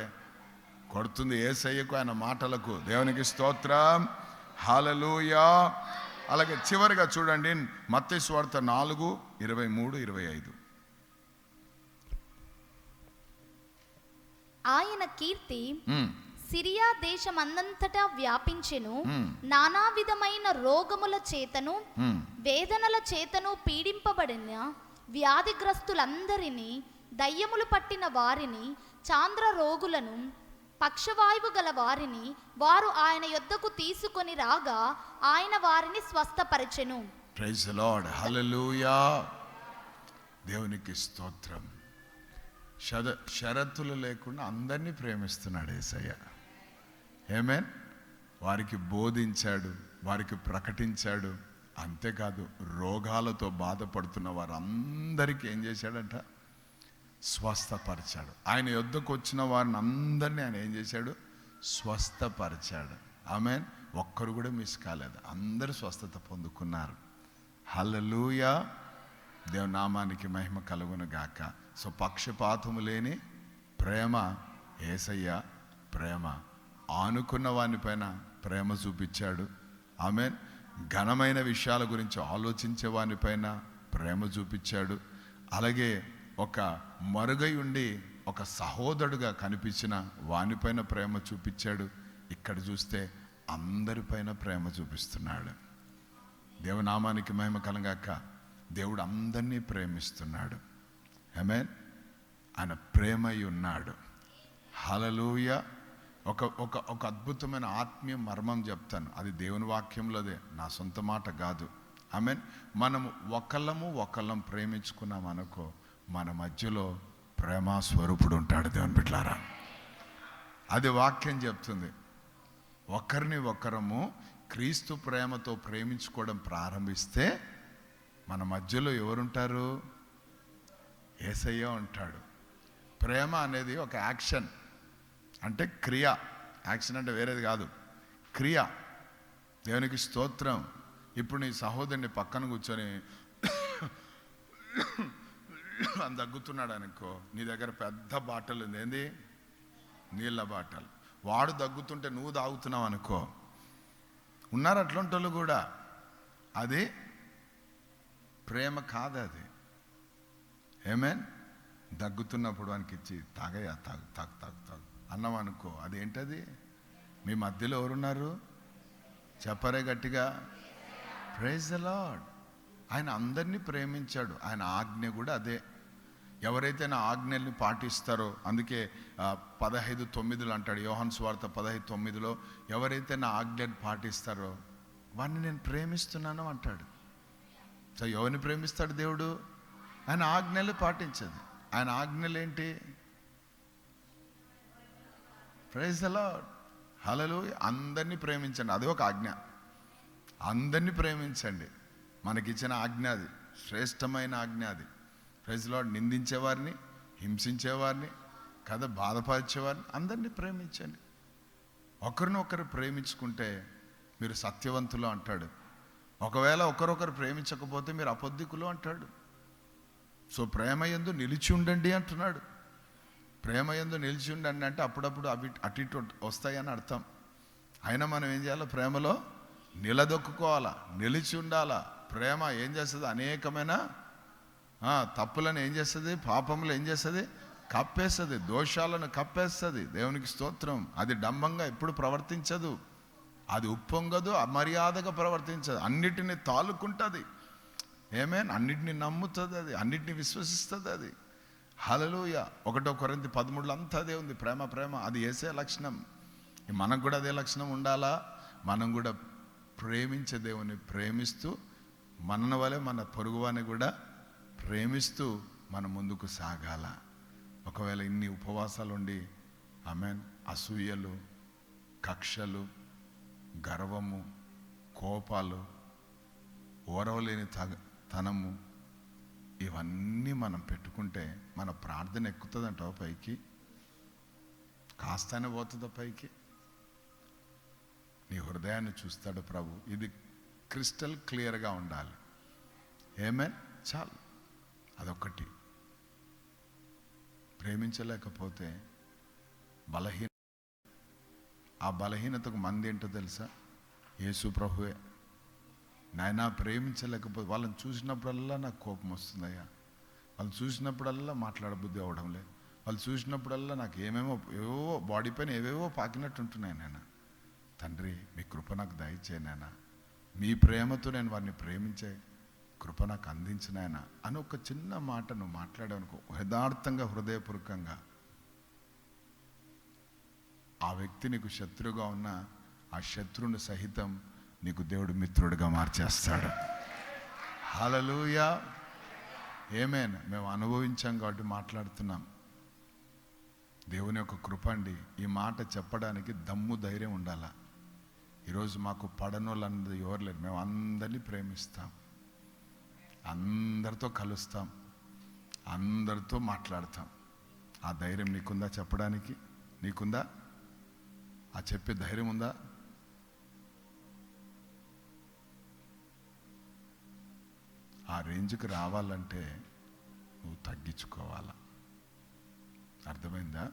Speaker 2: కొడుతుంది యేసయ్యకు, ఆయన మాటలకు. దేవునికి స్తోత్రం. హల్లెలూయా. అలాగే చివరిగా చూడండి, మత్తయి సువార్త 4:23-25.
Speaker 3: ఆయన కీర్తి సిరియా దేశమందంతటా వ్యాపించెను. నానా విధమైన రోగముల చేతను వేదనల చేతను పీడింపబడిన వ్యాధిగ్రస్తులందరినీ, దయ్యములు పట్టిన వారిని, చాంద్ర రోగులను, పక్షవాయువు గల వారిని వారు ఆయన యొద్దకు తీసుకొని రాగా ఆయన వారిని స్వస్థపరచెను.
Speaker 2: Praise the Lord. హల్లెలూయా. దేవునికి స్తోత్రం. షరతులు లేకుండా అందరినీ ప్రేమిస్తున్నాడు యేసయ్య. ఆమేన్. వారికి బోధించాడు, వారికి ప్రకటించాడు. అంతేకాదు, రోగాలతో బాధపడుతున్న వారందరికీ ఏం చేశాడంట? స్వస్థపరిచాడు. ఆయన యొద్దకు వచ్చిన వారిని అందరినీ ఆయన ఏం చేశాడు? స్వస్థపరిచాడు. ఆమేన్. ఒక్కరు కూడా మిస్ కాలేదు. అందరూ స్వస్థత పొందుకున్నారు. హల్లెలూయా. దేవుని నామానికి మహిమ కలుగును గాక. సో పక్షపాతము లేని ప్రేమ యేసయ్య ప్రేమ. ఆనుకున్న వానిపైన ప్రేమ చూపించాడు. ఆమేన్. ఘనమైన విషయాల గురించి ఆలోచించే వానిపైన ప్రేమ చూపించాడు. అలాగే ఒక మరుగై ఉండి ఒక సహోదరుడుగా కనిపించిన వానిపైన ప్రేమ చూపించాడు. ఇక్కడ చూస్తే అందరిపైన ప్రేమ చూపిస్తున్నాడు. దేవునామానికి మహిమ కలగాక. దేవుడు అందరినీ ప్రేమిస్తున్నాడు. ఆమేన్. ఆయన ప్రేమై ఉన్నాడు. హల్లెలూయా. ఒక అద్భుతమైన ఆత్మీయ మర్మం చెప్తాను. అది దేవుని వాక్యంలోదే, నా సొంత మాట కాదు. ఆమేన్. మనం ఒకళ్ళం ప్రేమించుకున్నాం అనుకో, మన మధ్యలో ప్రేమ స్వరూపుడు ఉంటాడు. దేవుని బిడ్డలారా, అది వాక్యం చెప్తుంది. ఒకరము క్రీస్తు ప్రేమతో ప్రేమించుకోవడం ప్రారంభిస్తే మన మధ్యలో ఎవరుంటారు? యేసయ్య ఉంటాడు. ప్రేమ అనేది ఒక యాక్షన్, అంటే క్రియ. యాక్షన్ అంటే వేరేది కాదు, క్రియ. దేవునికి స్తోత్రం. ఇప్పుడు నీ సహోదరుని పక్కన కూర్చొని దగ్గుతున్నాడు అనుకో, నీ దగ్గర పెద్ద బాటలు ఉంది, ఏంది? నీళ్ళ బాటలు. వాడు దగ్గుతుంటే నువ్వు తాగుతున్నావు అనుకో. ఉన్నారు అట్లాంటి వాళ్ళు కూడా. అది ప్రేమ కాదు. అది ఆమేన్. దగ్గుతున్నప్పుడు వానికి ఇచ్చి తాగయ్యా, తాగు అన్నాం అనుకో, అది ఏంటది? మీ మధ్యలో ఎవరున్నారు? చెప్పరే గట్టిగా. Praise the Lord. ఆయన అందరినీ ప్రేమించాడు. ఆయన ఆజ్ఞ కూడా అదే. ఎవరైతే నా ఆజ్ఞల్ని పాటిస్తారో, అందుకే 15:9 అంటాడు యోహాను సువార్త 15:9, ఎవరైతే నా ఆజ్ఞని పాటిస్తారో వాడిని నేను ప్రేమిస్తున్నాను అంటాడు. సో ఎవరిని ప్రేమిస్తాడు దేవుడు? ఆయన ఆజ్ఞలు పాటించదు. ఆయన ఆజ్ఞలు ఏంటి? ప్రైజ్ ద లార్డ్, హల్లెలూయా. అందరినీ ప్రేమించండి, అది ఒక ఆజ్ఞ. అందరినీ ప్రేమించండి, మనకిచ్చిన ఆజ్ఞ అది, శ్రేష్టమైన ఆజ్ఞ అది. Praise the Lord. నిందించేవారిని, హింసించేవారిని కదా, బాధపరిచేవారిని అందరినీ ప్రేమించండి. ఒకరినొకరు ప్రేమించుకుంటే మీరు సత్యవంతులు అంటాడు. ఒకవేళ ఒకరొకరు ప్రేమించకపోతే మీరు అబద్ధికులు అంటాడు. సో ప్రేమ యందు నిలిచి ఉండండి అంటున్నాడు. ప్రేమ యందు నిలిచి ఉండండి అంటే అప్పుడప్పుడు అటు ఇటు వస్తాయని అర్థం. అయినా మనం ఏం చేయాలి? ప్రేమలో నిలదొక్కుకోవాలా, నిలిచి ఉండాలా. ప్రేమ ఏం చేస్తుంది? అనేకమైన తప్పులను ఏం చేస్తుంది? పాపములు ఏం చేస్తుంది? కప్పేస్తుంది, దోషాలను కప్పేస్తుంది. దేవునికి స్తోత్రం. అది డంబంగా ఎప్పుడు ప్రవర్తించదు, అది ఉప్పొంగదు, అమర్యాదగా ప్రవర్తించదు, అన్నిటిని తాలుకుంటుంది. ఆమేన్. అన్నిటిని నమ్ముతుంది, అది అన్నిటిని విశ్వసిస్తుంది. అది హల్లెలూయా. 1 కొరింథీ 13 అంతా అదే ఉంది, ప్రేమ. ప్రేమ అది యేసే లక్షణం. మనకు కూడా అదే లక్షణం ఉండాలా. మనం కూడా ప్రేమించే దేవుని ప్రేమిస్తూ, మన వలె మన పొరుగువాని కూడా ప్రేమిస్తూ మనం ముందుకు సాగాల. ఒకవేళ ఇన్ని ఉపవాసాలు ఉండి ఆమేన్, అసూయలు, కక్షలు, గర్వము, కోపాలు, ఓరవలేని తనము, ఇవన్నీ మనం పెట్టుకుంటే మన ప్రార్థన ఎక్కుతుందంటావా పైకి? కాస్తనే పోతుందా పైకి? నీ హృదయాన్ని చూస్తాడు ప్రభు. ఇది క్రిస్టల్ క్లియర్గా ఉండాలి. ఆమేన్. చాలు, అదొక్కటి. ప్రేమించలేకపోతే ఆ బలహీనతకు మంది ఏంటో తెలుసా? యేసు ప్రభువే. నాయనా ప్రేమించలేకపోతే, వాళ్ళని చూసినప్పుడల్లా నాకు కోపం వస్తుందయ్యా, వాళ్ళు చూసినప్పుడల్లా మాట్లాడబుద్ధి అవ్వడం లేదు, వాళ్ళు చూసినప్పుడల్లా నాకు ఏవేవో బాడీ పైన ఏవేవో పాకినట్టు ఉంటున్నాయి. నాయన తండ్రి, మీ కృప నాకు దయచేయి నాయన, మీ ప్రేమతో నేను వారిని ప్రేమించే కృప నాకు అందించినాయన అని ఒక చిన్న మాట నువ్వు మాట్లాడావనుకో, యథార్థంగా, హృదయపూర్వకంగా, ఆ వ్యక్తి నీకు శత్రువుగా ఉన్న ఆ శత్రువుని సహితం నీకు దేవుడు మిత్రుడిగా మార్చేస్తాడు. హల్లెలూయా. ఆమేన్. మేము అనుభవించాం కాబట్టి మాట్లాడుతున్నాం. దేవుని యొక్క కృప అండి. ఈ మాట చెప్పడానికి దమ్ము ధైర్యం ఉండాలా. ఈరోజు మాకు పడనోళ్ళందరూ ఎవరు లేరు. మేము అందరినీ ప్రేమిస్తాం, అందరితో కలుస్తాం, అందరితో మాట్లాడతాం. ఆ ధైర్యం నీకుందా చెప్పడానికి? నీకుందా? ఆ చెప్పే ధైర్యం ఉందా? ఆ రేంజ్కి రావాలంటే నువ్వు తగ్గించుకోవాలా. అర్థమైందా?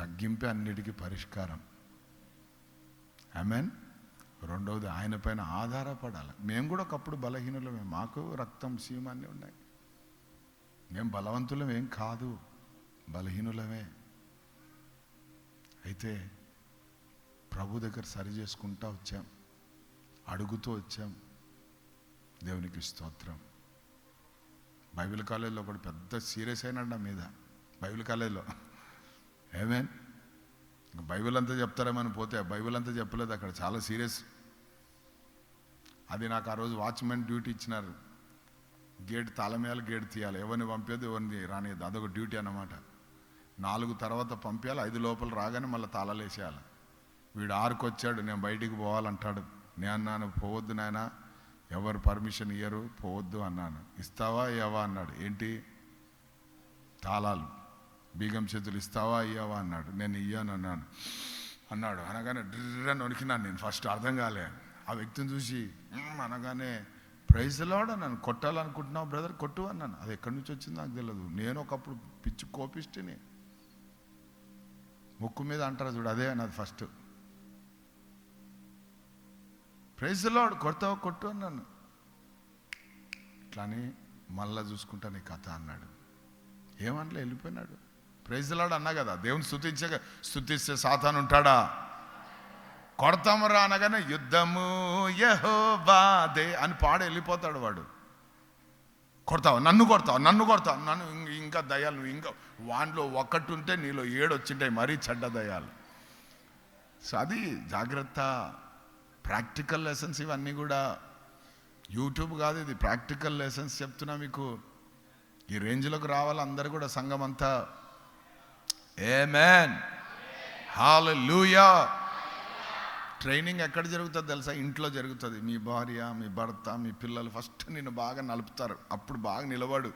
Speaker 2: తగ్గింపే అన్నిటికీ పరిష్కారం. ఆమేన్. రెండవది, ఆయన పైన ఆధారపడాలి. మేము కూడా ఒకప్పుడు బలహీనులమే, మాకు రక్తం సీమ అన్నీ ఉన్నాయి. మేము బలవంతులం ఏం కాదు, బలహీనులమే. అయితే ప్రభు దగ్గర సరి చేసుకుంటూ వచ్చాం, అడుగుతూ వచ్చాం. దేవునికి స్తోత్రం. బైబిల్ కాలేజీలో ఒకటి పెద్ద సీరియస్ అయినాడు నా మీద, బైబిల్ కాలేజీలో. ఆమేన్. బైబిల్ అంతా చెప్తారేమని పోతే బైబిల్ అంతా చెప్పలేదు, అక్కడ చాలా సీరియస్. అది నాకు ఆ రోజు వాచ్మెన్ డ్యూటీ ఇచ్చినారు. గేట్ తాళమేయాలి, గేట్ తీయాలి, ఎవరిని పంపేది ఎవరిని రానియద్దు, అదొక డ్యూటీ అన్నమాట. 4 తర్వాత పంపించాలి, 5 లోపల రాగానే మళ్ళీ తాళాలు వేసేయాలి. వీడు 6కి వచ్చాడు, నేను బయటికి పోవాలంటాడు. నేను అన్నాను, పోవద్దు నాయన, ఎవరు పర్మిషన్ ఇయ్యరు, పోవద్దు అన్నాను. ఇస్తావా ఇయ్యవా అన్నాడు. ఏంటి? తాళాలు, బీగం చేతులు ఇస్తావా ఇయ్యవా అన్నాడు. నేను ఇయ్యాను అన్నాడు. అనగానే డ్రని వణికినాను నేను. ఫస్ట్ అర్థం కాలే. ఆ వ్యక్తిని చూసి అనగానే ప్రైజ్ ది లార్డ్ అన్నాను. కొట్టాలనుకుంటున్నావు బ్రదర్, కొట్టు అన్నాను. అది ఎక్కడి నుంచి వచ్చింది నాకు తెలియదు. నేను ఒకప్పుడు పిచ్చి కోపిష్టిని, ముక్కు మీద అంటారు చూడు, అదే అన్నది ఫస్ట్. ప్రైజ్ ది లార్డ్, కొడతావా కొట్టు అన్నాను. ఇట్లాని మళ్ళా చూసుకుంటా నీ కథ అన్నాడు. ఏమనలే, వెళ్ళిపోయినాడు. ప్రైజ్ ది లార్డ్ అన్నా కదా, దేవుని స్తుతిస్తే సాతాను ఉంటాడా? కొడతామరా అనగానే యుద్ధము యెహోవాదే అని పాడి వెళ్ళిపోతాడు వాడు. కొడతావు, నన్ను కొడతావు, నన్ను ఇంకా దయ్యాలు, నువ్వు ఇంకా వాటిలో ఒక్కటి ఉంటే నీలో 7 వచ్చింటాయి, మరీ చెడ్డ దయ్యాలు. సో అది జాగ్రత్త. ప్రాక్టికల్ లెసన్స్ ఇవన్నీ కూడా. యూట్యూబ్ కాదు ఇది, ప్రాక్టికల్ లెసన్స్ చెప్తున్నా మీకు. ఈ రేంజ్లోకి రావాలి అందరు కూడా, సంఘం అంతా. ఆమేన్, హల్లెలూయా. ట్రైనింగ్ ఎక్కడ జరుగుతుంది తెలుసా? ఇంట్లో జరుగుతుంది. మీ భార్య, మీ భర్త, మీ పిల్లలు ఫస్ట్ నిన్ను బాగా నలుపుతారు, అప్పుడు బాగా నిలబడు.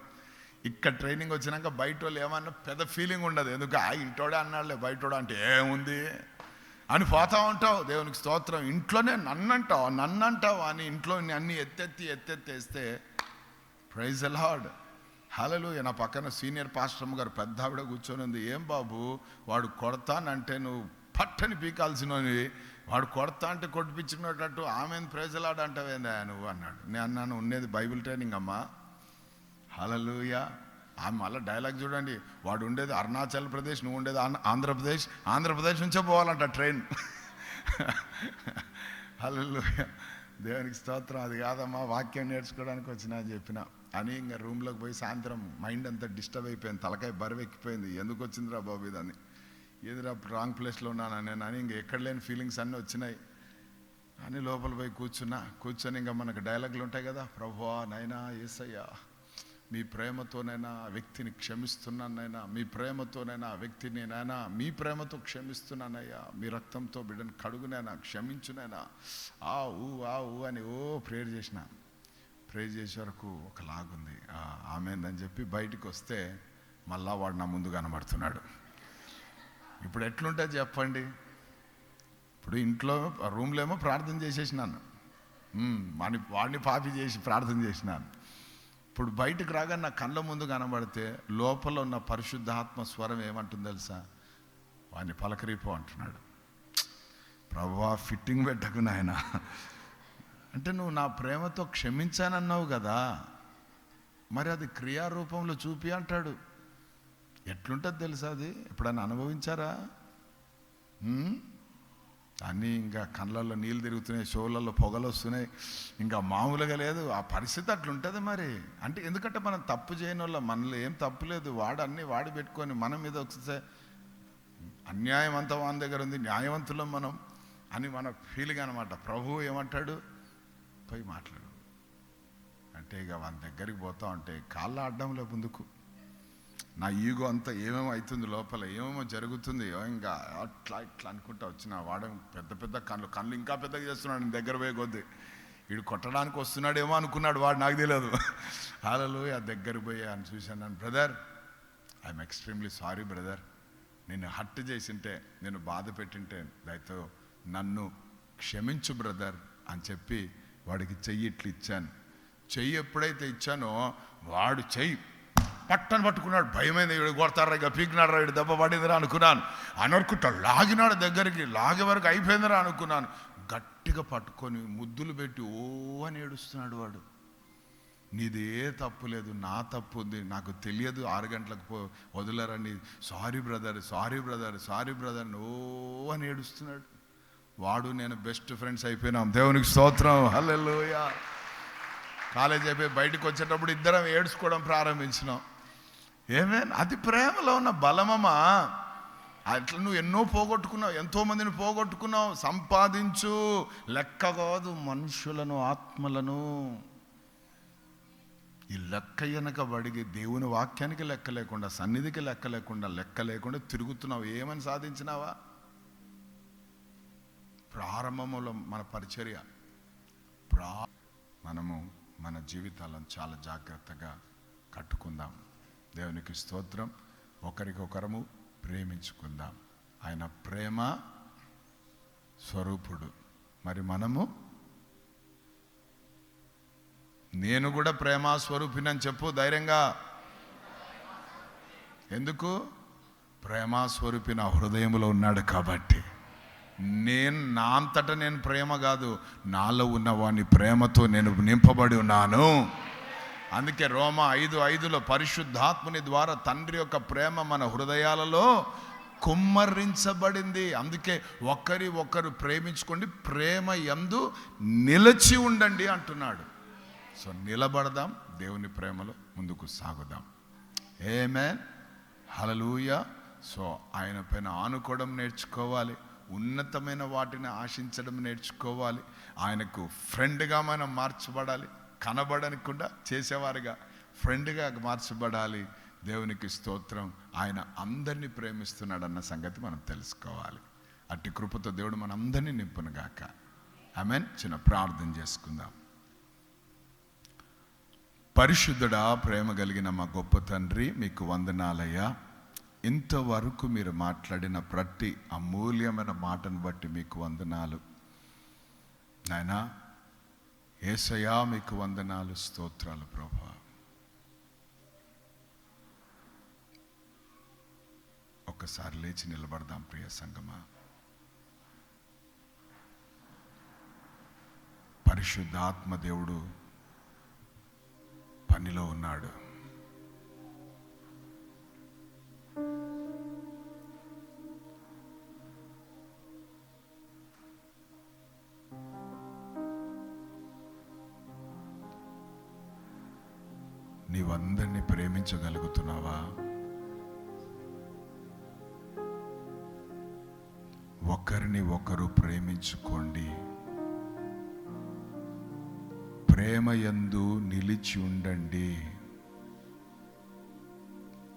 Speaker 2: ఇక్కడ ట్రైనింగ్ వచ్చినాక బయట వాళ్ళు ఏమన్నా పెద్ద ఫీలింగ్ ఉండదు. ఎందుకు ఇంటోడే అన్నాడులే, బయటోడు అంటే ఏముంది అని పోతా ఉంటావు. దేవునికి స్తోత్రం. ఇంట్లోనే నన్నంటావు అని ఇంట్లో అన్ని ఎత్తెత్తేస్తే ప్రైజ్ ది లార్డ్, హల్లెలూయా. నా పక్కన సీనియర్ పాస్టర్ గారు పెద్ద ఆవిడ కూర్చొని ఉంది. ఏం బాబు వాడు కొడతానంటే నువ్వు పట్టని పీకాల్సినవి, వాడు కొడతా అంటే కొట్టిపించుకునేటట్టు ఆమెను ప్రైజ్ ది లార్డ్ అంటావేందా నువ్వు అన్నాడు. నేను అన్నాను, ఉండేది బైబిల్ ట్రైనింగ్ అమ్మా. హల్లెలూయా. ఆమె మళ్ళీ డైలాగ్ చూడండి, వాడు ఉండేది అరుణాచల్ ప్రదేశ్, నువ్వు ఉండేది ఆంధ్రప్రదేశ్ నుంచే పోవాలంట ట్రైన్. హల్లెలూయా, దేవునికి స్తోత్రం. అది కాదమ్మా వాక్యం నేర్చుకోవడానికి వచ్చినా అని చెప్పిన అని ఇంకా రూమ్లోకి పోయి సాయంత్రం మైండ్ అంతా డిస్టర్బ్ అయిపోయింది, తలకాయ బరువు ఎక్కిపోయింది. ఎందుకు వచ్చిందిరా బాబు ఇదని, ఏదిరా రాంగ్ ప్లేస్లో ఉన్నాను నేను అని ఇంకా ఎక్కడ లేని ఫీలింగ్స్ అన్నీ వచ్చినాయి అని లోపల పోయి కూర్చొని ఇంకా మనకు డైలాగులు ఉంటాయి కదా. ప్రభువా నైనా యేసయ్యా, మీ ప్రేమతోనైనా ఆ వ్యక్తిని క్షమిస్తున్నానైనా, మీ ప్రేమతోనైనా ఆ వ్యక్తిని నైనా మీ ప్రేమతో క్షమిస్తున్నానయ్యా, మీ రక్తంతో బిడ్డను కడుగునైనా క్షమించునైనా ఆ ఊ అని ప్రేయర్ చేసే వరకు ఒకలాగుంది. ఆమెందని చెప్పి బయటికి వస్తే మళ్ళా వాడు నా ముందు కనబడుతున్నాడు. ఇప్పుడు ఎట్లుంటుంది చెప్పండి? ఇప్పుడు ఇంట్లో రూమ్లో ఏమో ప్రార్థన చేసేసినాను, వాడిని పాపి చేసి ప్రార్థన చేసినాను. ఇప్పుడు బయటకు రాగా నా కళ్ళ ముందు కనబడితే లోపల ఉన్న పరిశుద్ధాత్మ స్వరం ఏమంటుంది తెలుసా? వాడిని పలకరిపో అంటున్నాడు. ప్రభువా ఫిట్టింగ్ పెట్టకు నాయన, అంటే నువ్వు నా ప్రేమతో క్షమించానన్నావు కదా, మరి అది క్రియారూపంలో చూపి అంటాడు. ఎట్లుంటుంది తెలుసా అది? ఎప్పుడైనా అనుభవించారా? అన్నీ ఇంకా కళ్ళల్లో నీళ్ళు తిరుగుతున్నాయి, షోలలో పొగలు వస్తున్నాయి, ఇంకా మామూలుగా లేదు. ఆ పరిస్థితి అట్లుంటుంది మరి. అంటే ఎందుకంటే మనం తప్పు చేయని వాళ్ళ, మనలో ఏం తప్పు లేదు, వాడి పెట్టుకొని మన మీద వస్తే అన్యాయం అంతా వాని దగ్గర ఉంది, న్యాయవంతులం మనం అని మన ఫీలింగ్ అనమాట. ప్రభువు ఏమంటాడు? పోయి మాట్లాడు అంటే ఇక వాని దగ్గరికి పోతా ఉంటే కాళ్ళ అడ్డంలో ముందుకు నా ఈగో అంతా ఏమేమో అవుతుంది, లోపల ఏమేమో జరుగుతుంది. ఇంకా అట్లా అనుకుంటా వచ్చిన వాడు పెద్ద కళ్ళు ఇంకా పెద్దగా చేస్తున్నాడు. నేను దగ్గర పోయే కొద్ది వీడు కొట్టడానికి వస్తున్నాడేమో అనుకున్నాడు వాడు, నాకు తెలియదు. హల్లెలూయా. దగ్గరికి పోయి అని చూశాను. Brother I'm extremely sorry brother, నిన్ను హర్ట్ చేసింటే, నేను బాధ పెట్టింటే దయతో నన్ను క్షమించు బ్రదర్ అని చెప్పి వాడికి చెయ్యి ఇట్లు ఇచ్చాను. చెయ్యి ఎప్పుడైతే ఇచ్చానో వాడు చెయ్యి పట్టని పట్టుకున్నాడు. భయమైంది, వీడు కొడతారా ఇక పీకినాడు రా, వీడు దెబ్బ పడిందిరా అనుకున్నాను. అనుకుంటాడు లాగినాడు దగ్గరికి, లాగే వరకు అయిపోయిందిరా అనుకున్నాను. గట్టిగా పట్టుకొని ముద్దులు పెట్టి అని ఏడుస్తున్నాడు వాడు. నీది ఏ తప్పు లేదు, నా తప్పు ఉంది, నాకు తెలియదు, 6 గంటలకు వదిలేరని, సారీ బ్రదర్ అని ఏడుస్తున్నాడు. వాడు నేను బెస్ట్ ఫ్రెండ్స్ అయిపోయినాం. దేవునికి స్తోత్రం, హల్లెలూయా. కాలేజ్ అయిపోయి బయటకు వచ్చేటప్పుడు ఇద్దరం ఏడ్చుకోవడం ప్రారంభించినాం. అది ప్రేమలో ఉన్న బలమమ్మా. అట్లా నువ్వు ఎన్నో పోగొట్టుకున్నావు, ఎంతోమందిని పోగొట్టుకున్నావు. సంపాదించు, లెక్క కాదు మనుషులను, ఆత్మలను. ఈ లెక్క వెనకబడిగి దేవుని వాక్యానికి లెక్క లేకుండా, సన్నిధికి లెక్క లేకుండా తిరుగుతున్నావు. ఏమని సాధించినావా? ప్రారంభంలో మన పరిచర్య, మనము మన జీవితాలను చాలా జాగ్రత్తగా కట్టుకుందాం. దేవునికి స్తోత్రం. ఒకరికొకరము ప్రేమించుకుందాం. ఆయన ప్రేమ స్వరూపుడు. మరి మనము, నేను కూడా ప్రేమ స్వరూపినని చెప్పు ధైర్యంగా. ఎందుకు? ప్రేమ స్వరూపి నా హృదయంలో ఉన్నాడు కాబట్టి. నా అంతటా నేను ప్రేమ కాదు, నాలో ఉన్న వాని ప్రేమతో నేను నింపబడి ఉన్నాను. అందుకే రోమా 5:5 పరిశుద్ధాత్ముని ద్వారా తండ్రి యొక్క ప్రేమ మన హృదయాలలో కుమ్మరించబడింది. అందుకే ఒకరు ప్రేమించుకోండి, ప్రేమ యందు నిలిచి ఉండండి అంటున్నాడు. సో నిలబడదాం, దేవుని ప్రేమలో ముందుకు సాగుదాం. ఆమేన్, హల్లెలూయా. సో ఆయన పైన ఆనుకోవడం నేర్చుకోవాలి, ఉన్నతమైన వాటిని ఆశించడం నేర్చుకోవాలి. ఆయనకు ఫ్రెండ్గా మనం మార్చబడాలి. కనబడనకుండా చేసేవారుగా ఫ్రెండ్గా మార్చబడాలి. దేవునికి స్తోత్రం. ఆయన అందరినీ ప్రేమిస్తున్నాడన్న సంగతి మనం తెలుసుకోవాలి. అట్టి కృపతో దేవుడు మన అందరినీ నింపునుగాక. ఆమేన్. చిన్న ప్రార్థన చేసుకుందాం. పరిశుద్ధుడా, ప్రేమ కలిగిన మా గొప్ప తండ్రి, మీకు వందనాలయ్యా. ఇంతవరకు మీరు మాట్లాడిన ప్రతి అమూల్యమైన మాటను బట్టి మీకు వందనాలు నాయనా. యేసయ్యా, మీకు వందనాలు, స్తోత్రాలు ప్రభువా. ఒక్కసారి లేచి నిలబడదాం ప్రియ సంగమా. పరిశుద్ధాత్మ దేవుడు పనిలో ఉన్నాడు. నీవందరినీ ప్రేమించగలుగుతున్నావా? ఒకరిని ఒకరు ప్రేమించుకోండి, ప్రేమయందు నిలిచి ఉండండి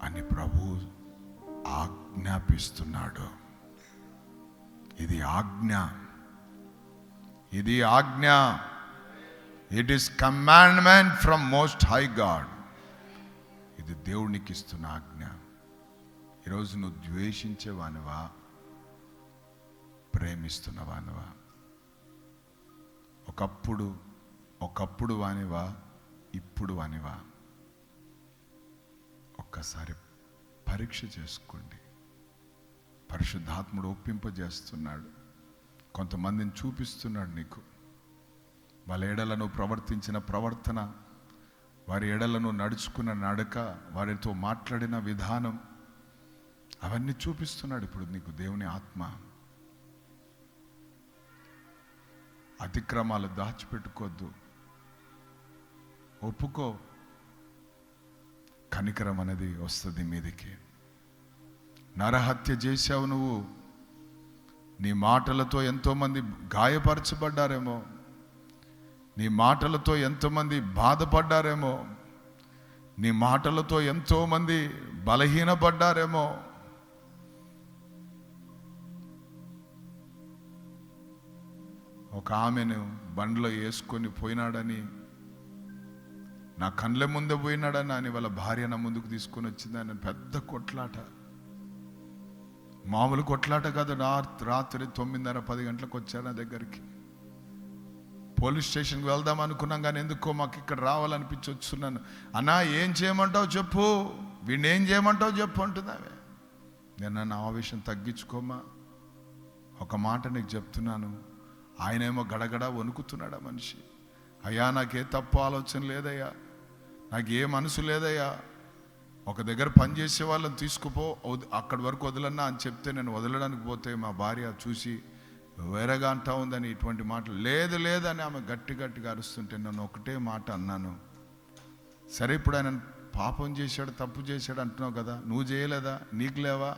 Speaker 2: అని ప్రభు ఆజ్ఞాపిస్తున్నాడు. ఇది ఆజ్ఞ, ఇది ఆజ్ఞ. It is commandment from most high God. ఇది దేవునికి ఇస్తున్న ఆజ్ఞ. ఈరోజు నువ్వు ద్వేషించేవానివా, ప్రేమిస్తున్నవానివా? ఒకప్పుడు వానివా, ఇప్పుడు వానివా? ఒక్కసారి పరీక్ష చేసుకోండి. పరిశుద్ధాత్ముడు ఒప్పింపజేస్తున్నాడు. కొంతమందిని చూపిస్తున్నాడు నీకు. వాళ్ళ ఎడలను ప్రవర్తించిన ప్రవర్తన, వారి ఎడలను నడుచుకున్న నడక, వారితో మాట్లాడిన విధానం, అవన్నీ చూపిస్తున్నాడు ఇప్పుడు నీకు దేవుని ఆత్మ. అతిక్రమాలు దాచిపెట్టుకోవద్దు, ఒప్పుకో. కనికరం అనేది వస్తుంది మీదికి. నరహత్య చేశావు నువ్వు. నీ మాటలతో ఎంతోమంది గాయపరచబడ్డారేమో, నీ మాటలతో ఎంతోమంది బాధపడ్డారేమో, నీ మాటలతో ఎంతోమంది బలహీనపడ్డారేమో. ఒక ఆమెను బండ్లో వేసుకొని పోయినాడని, నా కళ్ళ ముందే పోయినాడని అని వాళ్ళ భార్య నా ముందుకు తీసుకొని వచ్చిందని పెద్ద కొట్లాట. మామూలు కొట్లాట కాదు. రాత్రి 9:30-10 గంటలకు వచ్చారు నా దగ్గరికి. పోలీస్ స్టేషన్కి వెళ్దాం అనుకున్నాం, కానీ ఎందుకో మాకు ఇక్కడ రావాలనిపించి వచ్చున్నాను. అన్నా, ఏం చేయమంటావు చెప్పు, వీడిని ఏం చేయమంటావు చెప్పు అంటున్నావే. నేను నా ఆవేశం తగ్గించుకోమా, ఒక మాట నీకు చెప్తున్నాను. ఆయనేమో గడగడ వణుకుతున్నాడు ఆ మనిషి. అయ్యా, నాకే తప్పు ఆలోచన లేదయ్యా, నాకు ఏ మనసు లేదయ్యా, ఒక దగ్గర పని చేసే వాళ్ళని తీసుకుపో, అక్కడి వరకు వదలన్నా అని చెప్తే నేను వదలడానికి పోతే మా భార్య చూసి వేరేగా అంటా ఉందని ఇటువంటి మాటలు. లేదు లేదని ఆమె గట్టిగా అరుస్తుంటే నన్ను ఒకటే మాట అన్నాను. సరే, ఇప్పుడు ఆయన పాపం చేశాడు, తప్పు చేశాడు అంటున్నావు కదా, నువ్వు చేయలేదా, నీకు లేవా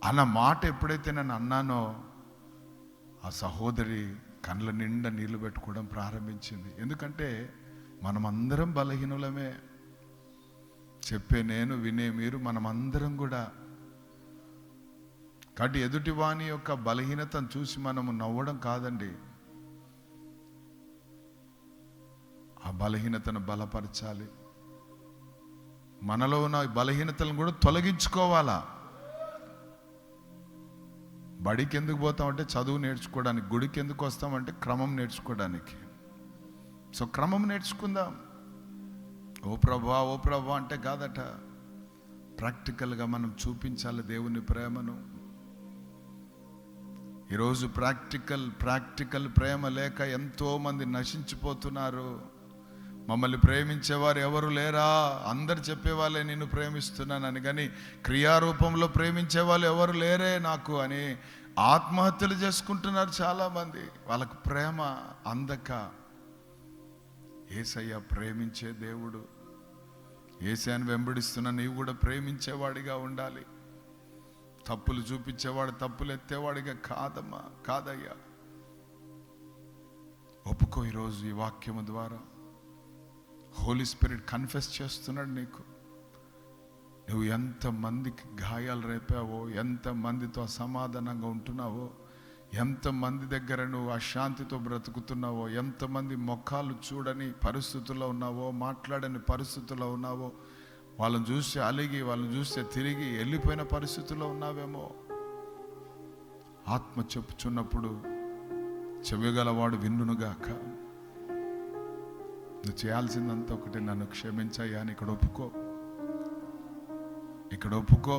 Speaker 2: అన్న మాట ఎప్పుడైతే నేను అన్నానో, ఆ సహోదరి కళ్ళ నిండా నీళ్లు పెట్టుకోవడం ప్రారంభించింది. ఎందుకంటే మనమందరం బలహీనులమే. చెప్పే నేను, వినే మీరు, మనమందరం కూడా. కాబట్టి ఎదుటి వాని యొక్క బలహీనతను చూసి మనము నవ్వడం కాదండి, ఆ బలహీనతను బలపరచాలి. మనలో ఉన్న బలహీనతలను కూడా తొలగించుకోవాలా. బడికి ఎందుకు పోతామంటే చదువు నేర్చుకోవడానికి, గుడికి ఎందుకు వస్తామంటే క్రమం నేర్చుకోవడానికి. సో క్రమం నేర్చుకుందాం. ఓ ప్రభా అంటే కాదట, ప్రాక్టికల్గా మనం చూపించాలి దేవుని ప్రేమను. ఈరోజు ప్రాక్టికల్ ప్రేమ లేక ఎంతోమంది నశించిపోతున్నారు. మమ్మల్ని ప్రేమించేవారు ఎవరు లేరా? అందరు చెప్పేవాళ్ళే నిన్ను ప్రేమిస్తున్నానని, కానీ క్రియారూపంలో ప్రేమించే వాళ్ళు ఎవరు లేరే నాకు అని ఆత్మహత్యలు చేసుకుంటున్నారు చాలామంది. వాళ్ళకు ప్రేమ అందక. యేసయ్య ప్రేమించే దేవుడు. యేసయ్యను వెంబడిస్తున్న నీవు కూడా ప్రేమించేవాడిగా ఉండాలి. తప్పులు చూపించేవాడు తప్పులు ఎత్తేవాడిగా కాదమ్మా, కాదయ్యా. ఒప్పుకో. ఈరోజు ఈ వాక్యము ద్వారా హోలీ స్పిరిట్ కన్ఫెస్ చేస్తున్నాడు నీకు. నువ్వు ఎంతమందికి గాయాలు రేపావో, ఎంతమందితో అసమాధానంగా ఉంటున్నావో, ఎంతమంది దగ్గర నువ్వు అశాంతితో బ్రతుకుతున్నావో, ఎంతమంది ముఖాలు చూడని పరిస్థితుల్లో ఉన్నావో, మాట్లాడని పరిస్థితుల్లో ఉన్నావో, వాళ్ళని చూస్తే అలిగి, వాళ్ళని చూస్తే తిరిగి వెళ్ళిపోయిన పరిస్థితుల్లో ఉన్నావేమో. ఆత్మ చెప్పుచున్నప్పుడు చెవిగలవాడు విన్నునుగాక. నువ్వు చేయాల్సిందంతా ఒకటి, నన్ను క్షమించయ్యా అని ఇక్కడ ఒప్పుకో. ఇక్కడ ఒప్పుకో.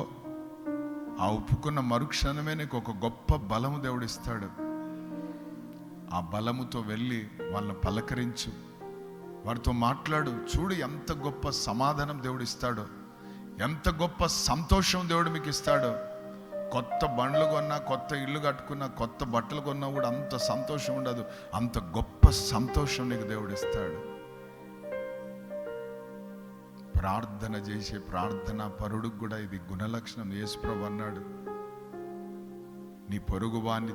Speaker 2: ఆ ఒప్పుకున్న మరుక్షణమే నీకు ఒక గొప్ప బలము దేవుడిస్తాడు. ఆ బలముతో వెళ్ళి వాళ్ళని పలకరించు, వారితో మాట్లాడు. చూడు ఎంత గొప్ప సమాధానం దేవుడిస్తాడో, ఎంత గొప్ప సంతోషం దేవుడు మీకు ఇస్తాడో. కొత్త బండ్లు కొన్నా, కొత్త ఇల్లు కట్టుకున్నా, కొత్త బట్టలు కొన్నా కూడా అంత సంతోషం ఉండదు. అంత గొప్ప సంతోషం నీకు దేవుడు ఇస్తాడు. ప్రార్థన చేసే ప్రార్థనా పరుడికి కూడా ఇది గుణలక్షణం. యేసుప్రభు అన్నాడు, నీ పొరుగువాని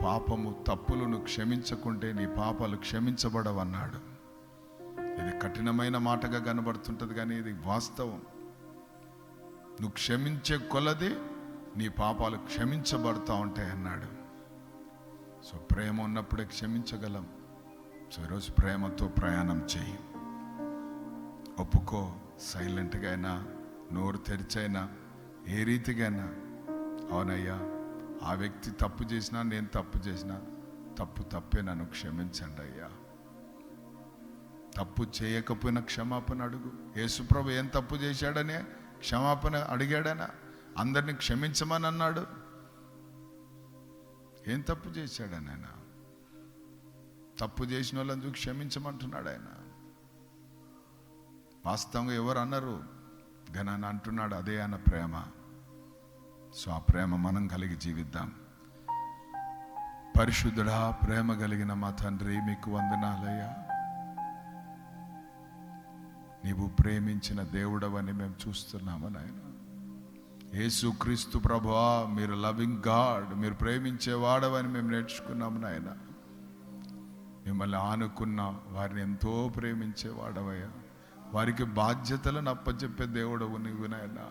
Speaker 2: పాపము తప్పులను క్షమించకుంటే నీ పాపాలు క్షమించబడవన్నాడు. ఇది కఠినమైన మాటగా కనబడుతుంటది, కానీ ఇది వాస్తవం. నువ్వు క్షమించే కొలది నీ పాపాలు క్షమించబడతా ఉంటాయి అన్నాడు. సో ప్రేమ ఉన్నప్పుడే క్షమించగలం. సో ఈరోజు ప్రేమతో ప్రయాణం చేయి. ఒప్పుకో. సైలెంట్గా అయినా, నోరు తెరిచైనా, ఏ రీతిగా, అవునయ్యా ఆ వ్యక్తి తప్పు చేసినా, నేను తప్పు చేసినా, తప్పే, నన్ను క్షమించండి అయ్యా. తప్పు చేయకపోయినా క్షమాపణ అడుగు. యేసుప్రభు ఏం తప్పు చేశాడనే క్షమాపణ అడిగాడనా? అందరిని క్షమించమని అన్నాడు. ఏం తప్పు చేశాడని ఆయన? తప్పు చేసిన వాళ్ళని చూసి క్షమించమంటున్నాడు ఆయన. వాస్తవంగా ఎవరు అన్నారు కానీ ఆయన అంటున్నాడు, అదే ఆయన ప్రేమ. సో ఆ ప్రేమ మనం కలిగి జీవిద్దాం. పరిశుద్ధుడా, ప్రేమ కలిగిన మా తండ్రి, మీకు వందనాలయ్యా. నీవు ప్రేమించిన దేవుడవని మేము చూస్తున్నాము నాయన. యేసుక్రీస్తు ప్రభువా, మీరు లవింగ్ గాడ్, మీరు ప్రేమించేవాడవని మేము నేర్చుకున్నాము నాయన. మిమ్మల్ని ఆనుకున్న వారిని ఎంతో ప్రేమించేవాడవయ్యా. వారికి బాధ్యతలను అప్పచెప్పే దేవుడవు నీవు నాయన.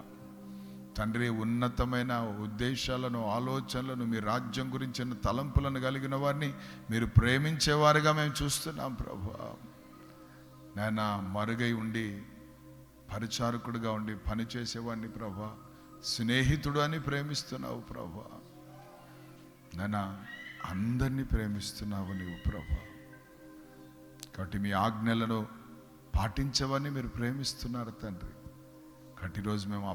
Speaker 2: తండ్రి, ఉన్నతమైన ఉద్దేశాలను, ఆలోచనలను, మీ రాజ్యం గురించిన తలంపులను కలిగిన వారిని మీరు ప్రేమించేవారుగా మేము చూస్తున్నాం ప్రభువా. నాయన, మరుగై ఉండి పరిచారకుడుగా ఉండి పనిచేసేవాడిని ప్రభా, స్నేహితుడు అని ప్రేమిస్తున్నావు ప్రభా. నాయన, అందరినీ ప్రేమిస్తున్నావు నీవు ప్రభా. కాబట్టి మీ ఆజ్ఞలను పాటించవని మీరు ప్రేమిస్తున్నారు తండ్రి. కాబట్టి ఈరోజు మేము ఆ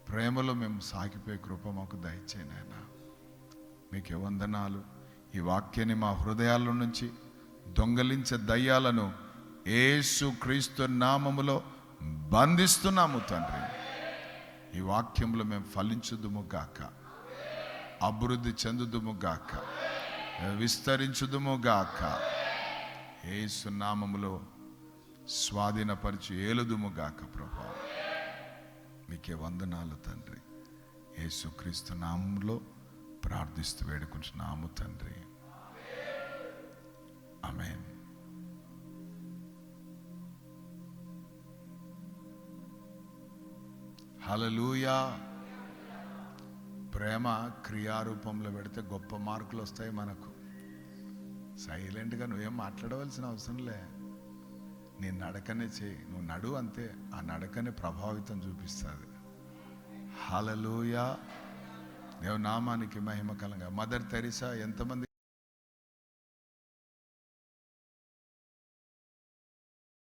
Speaker 2: ప్రేమలో మేము సాగిపోయే కృప మాకు దయచేయి నాయన. మీకే వందనాలు. ఈ వాక్యాన్ని మా హృదయాల నుంచి దొంగలించే దయ్యాలను యేసు క్రీస్తు నామములో బంధిస్తున్నాము తండ్రి. ఈ వాక్యంలో మేము ఫలించుదుము గాక, అభివృద్ధి చెందుదుము గాక, విస్తరించుదుము గాక. యేసు నామములో స్వాధీనపరిచి ఏలుదుము గాక ప్రభువా. మీకే వందనాలు తండ్రి. యేసుక్రీస్తు నామములో ప్రార్థిస్తూ వేడుకుంటున్నాము తండ్రి. ఆమేన్. హల్లెలూయా. ప్రేమ క్రియారూపంలో పెడితే గొప్ప మార్కులు వస్తాయి మనకు. సైలెంట్గా నువ్వేం మాట్లాడవలసిన అవసరంలే. నీ నడకనే చేయి, నువ్వు నడు అంతే. ఆ నడకనే ప్రభావితం చూపిస్తుంది. హల్లెలూయా. దేవుని నామానికి మహిమ కలంగా. మదర్ తెరీసా ఎంతమంది